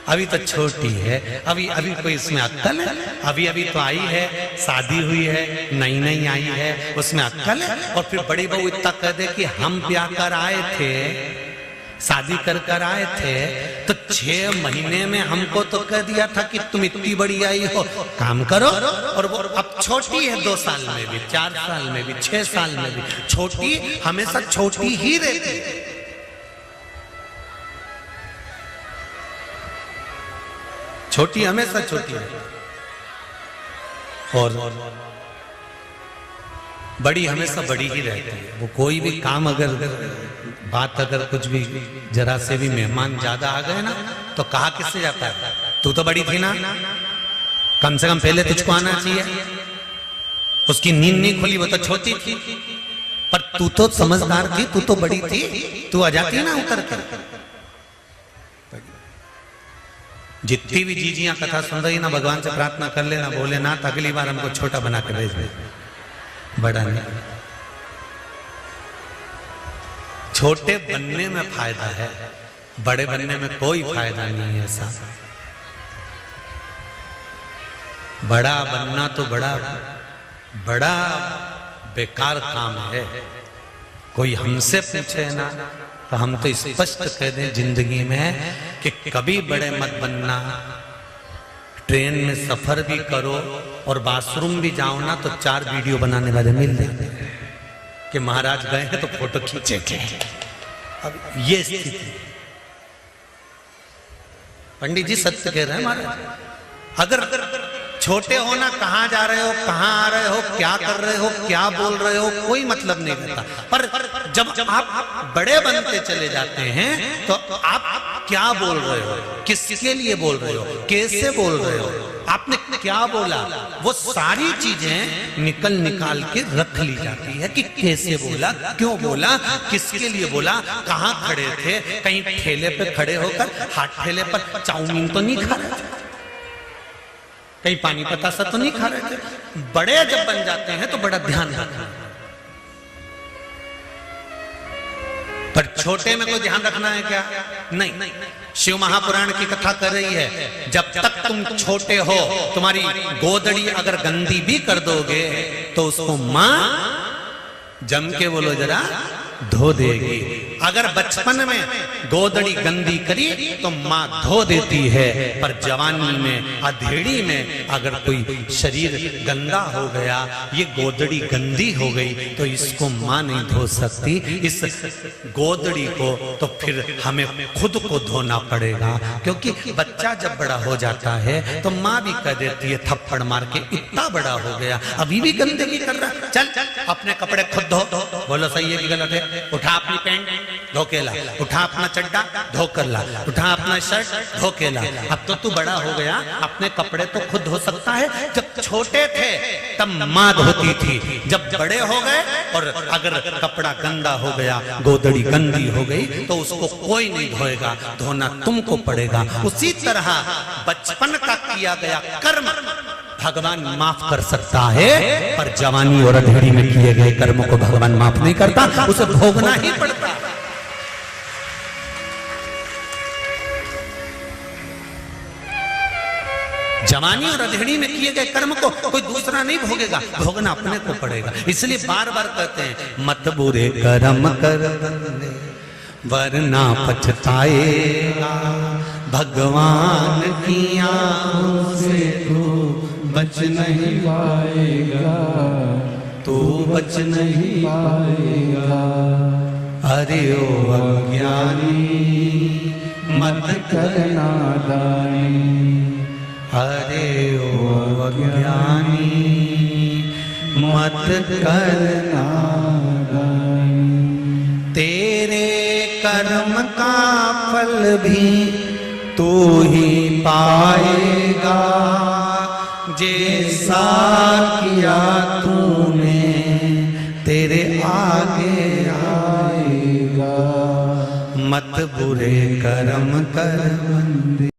Speaker 1: अभी तो छोटी है, अभी अभी कोई इसमें अक्ल है, अभी अभी तो आई है, शादी हुई है, नई नई आई है, उसमें अक्ल है। और फिर बड़ी बहू इतना कह दे कि हम ब्याह कर आए थे, शादी कर आए थे, तो 6 महीने में हमको तो कह दिया था कि तुम इतनी बड़ी आई हो, काम करो। और वो अब छोटी है, 2 साल में भी, 4 साल में भी, 6 साल में भी, छोटी हमेशा छोटी ही रहती है। छोटी हमेशा छोटी है और बड़ी हमेशा बड़ी ही रहती है। वो कोई भी काम अगर बात अगर कुछ भी जरा से भी मेहमान ज्यादा आ गए ना तो कहा किससे जाता है, तू तो बड़ी थी ना, कम से कम पहले तुझको आना चाहिए। उसकी नींद नहीं खुली, वो तो छोटी थी, पर तू तो समझदार थी, तू तो बड़ी थी, तू आ जाती ना उतर कर। जितनी भी जीजियां कथा सुन रही ना, भगवान से प्रार्थना कर लेना, भोलेनाथ अगली बार हमको छोटा बना के भेज दे, बड़ा नहीं। छोटे बनने में फायदा है, बड़े बनने में कोई फायदा नहीं है। ऐसा बड़ा बनना तो बड़ा बड़ा बेकार काम है। कोई हमसे पूछे ना तो हम तो स्पष्ट कह दें जिंदगी में कि कभी बड़े मत बनना। ट्रेन में सफर भी करो और बाथरूम भी जाओ ना तो 4 वीडियो बनाने वाले मिल जाते हैं कि महाराज गए हैं तो फोटो खींचे। अब ये स्थिति, पंडित जी सत्य कह रहे हैं महाराज। अगर छोटे हो ना, कहां जा रहे हो, कहां आ रहे हो, क्या कर रहे हो, क्या बोल रहे हो, कोई मतलब नहीं रहता। पर जब आप बड़े बनते चले जाते हैं तो आप क्या बोल रहे हो, किसके लिए बोल रहे हो, कैसे बोल रहे हो, आपने क्या बोला, वो सारी चीजें निकाल के रख ली जाती है कि कैसे बोला, क्यों बोला, किसके लिए बोला, कहां खड़े थे, कहीं ठेले पे खड़े होकर हाथ ठेले पर चाउमीन तो नहीं खा रहे थे, कहीं पानी पतासा तो नहीं खा रहे थे। बड़े जब बन जाते हैं तो बड़ा ध्यान रखना, पर छोटे में कोई ध्यान रखना है क्या? नहीं। शिव महापुराण की कथा कर रही है, जब तक तुम छोटे हो, तुम्हारी गोदड़ी अगर गंदी भी कर दोगे तो उसको मां, जम के बोलो जरा, धो देगी। अगर बचपन में गोदड़ी गंदी करी तो माँ धो देती है, पर जवानी में अधेड़ी में अगर कोई शरीर गंदा हो गया, ये गोदड़ी गंदी हो गई, तो इसको माँ नहीं धो सकती। इस गोदड़ी को तो फिर हमें खुद को धोना पड़ेगा, क्योंकि बच्चा जब बड़ा हो जाता है तो माँ भी कह देती है थप्पड़ मार के, इतना बड़ा हो गया अभी भी गंदगी कर रहा, चल अपने कपड़े खुद धो। बोलो सही है कि गलत है? उठा अपनी पैंट धो के ला, उठा अपना चड्डा धो कर ला, उठा अपना शर्ट धो के ला। अब तो तू बड़ा हो गया, अपने कपड़े तो खुद धो सकता है। जब छोटे थे तब माँ धोती थी, जब बड़े हो गए और अगर कपड़ा गंदा हो गया, गोदड़ी गंदी हो गई, तो उसको कोई नहीं धोएगा, धोना तुमको पड़ेगा। उसी तरह बचपन का किया गया कर्म भगवान माफ कर सकता है, पर जवानी और अधेड़ी में किए गए कर्म को भगवान माफ नहीं करता, उसे भोगना ही पड़ता। जवानी और अधेड़ी में किए गए कर्म को कोई दूसरा नहीं भोगेगा, भोगना अपने को पड़ेगा। इसलिए बार बार कहते हैं मत बुरे कर्म कर वरना पछताएगा, भगवान की आंखों से तू
Speaker 2: बच नहीं पाएगा,
Speaker 1: तू बच नहीं
Speaker 2: पाएगा।
Speaker 1: अरे ओ अज्ञानी मत
Speaker 2: करना दानी,
Speaker 1: अरे ओ अज्ञानी मत करना
Speaker 2: दानी।
Speaker 1: तेरे कर्म का फल भी तू ही पाएगा, जैसा किया तूने तेरे आगे आएगा। मत बुरे कर्म कर बंदे।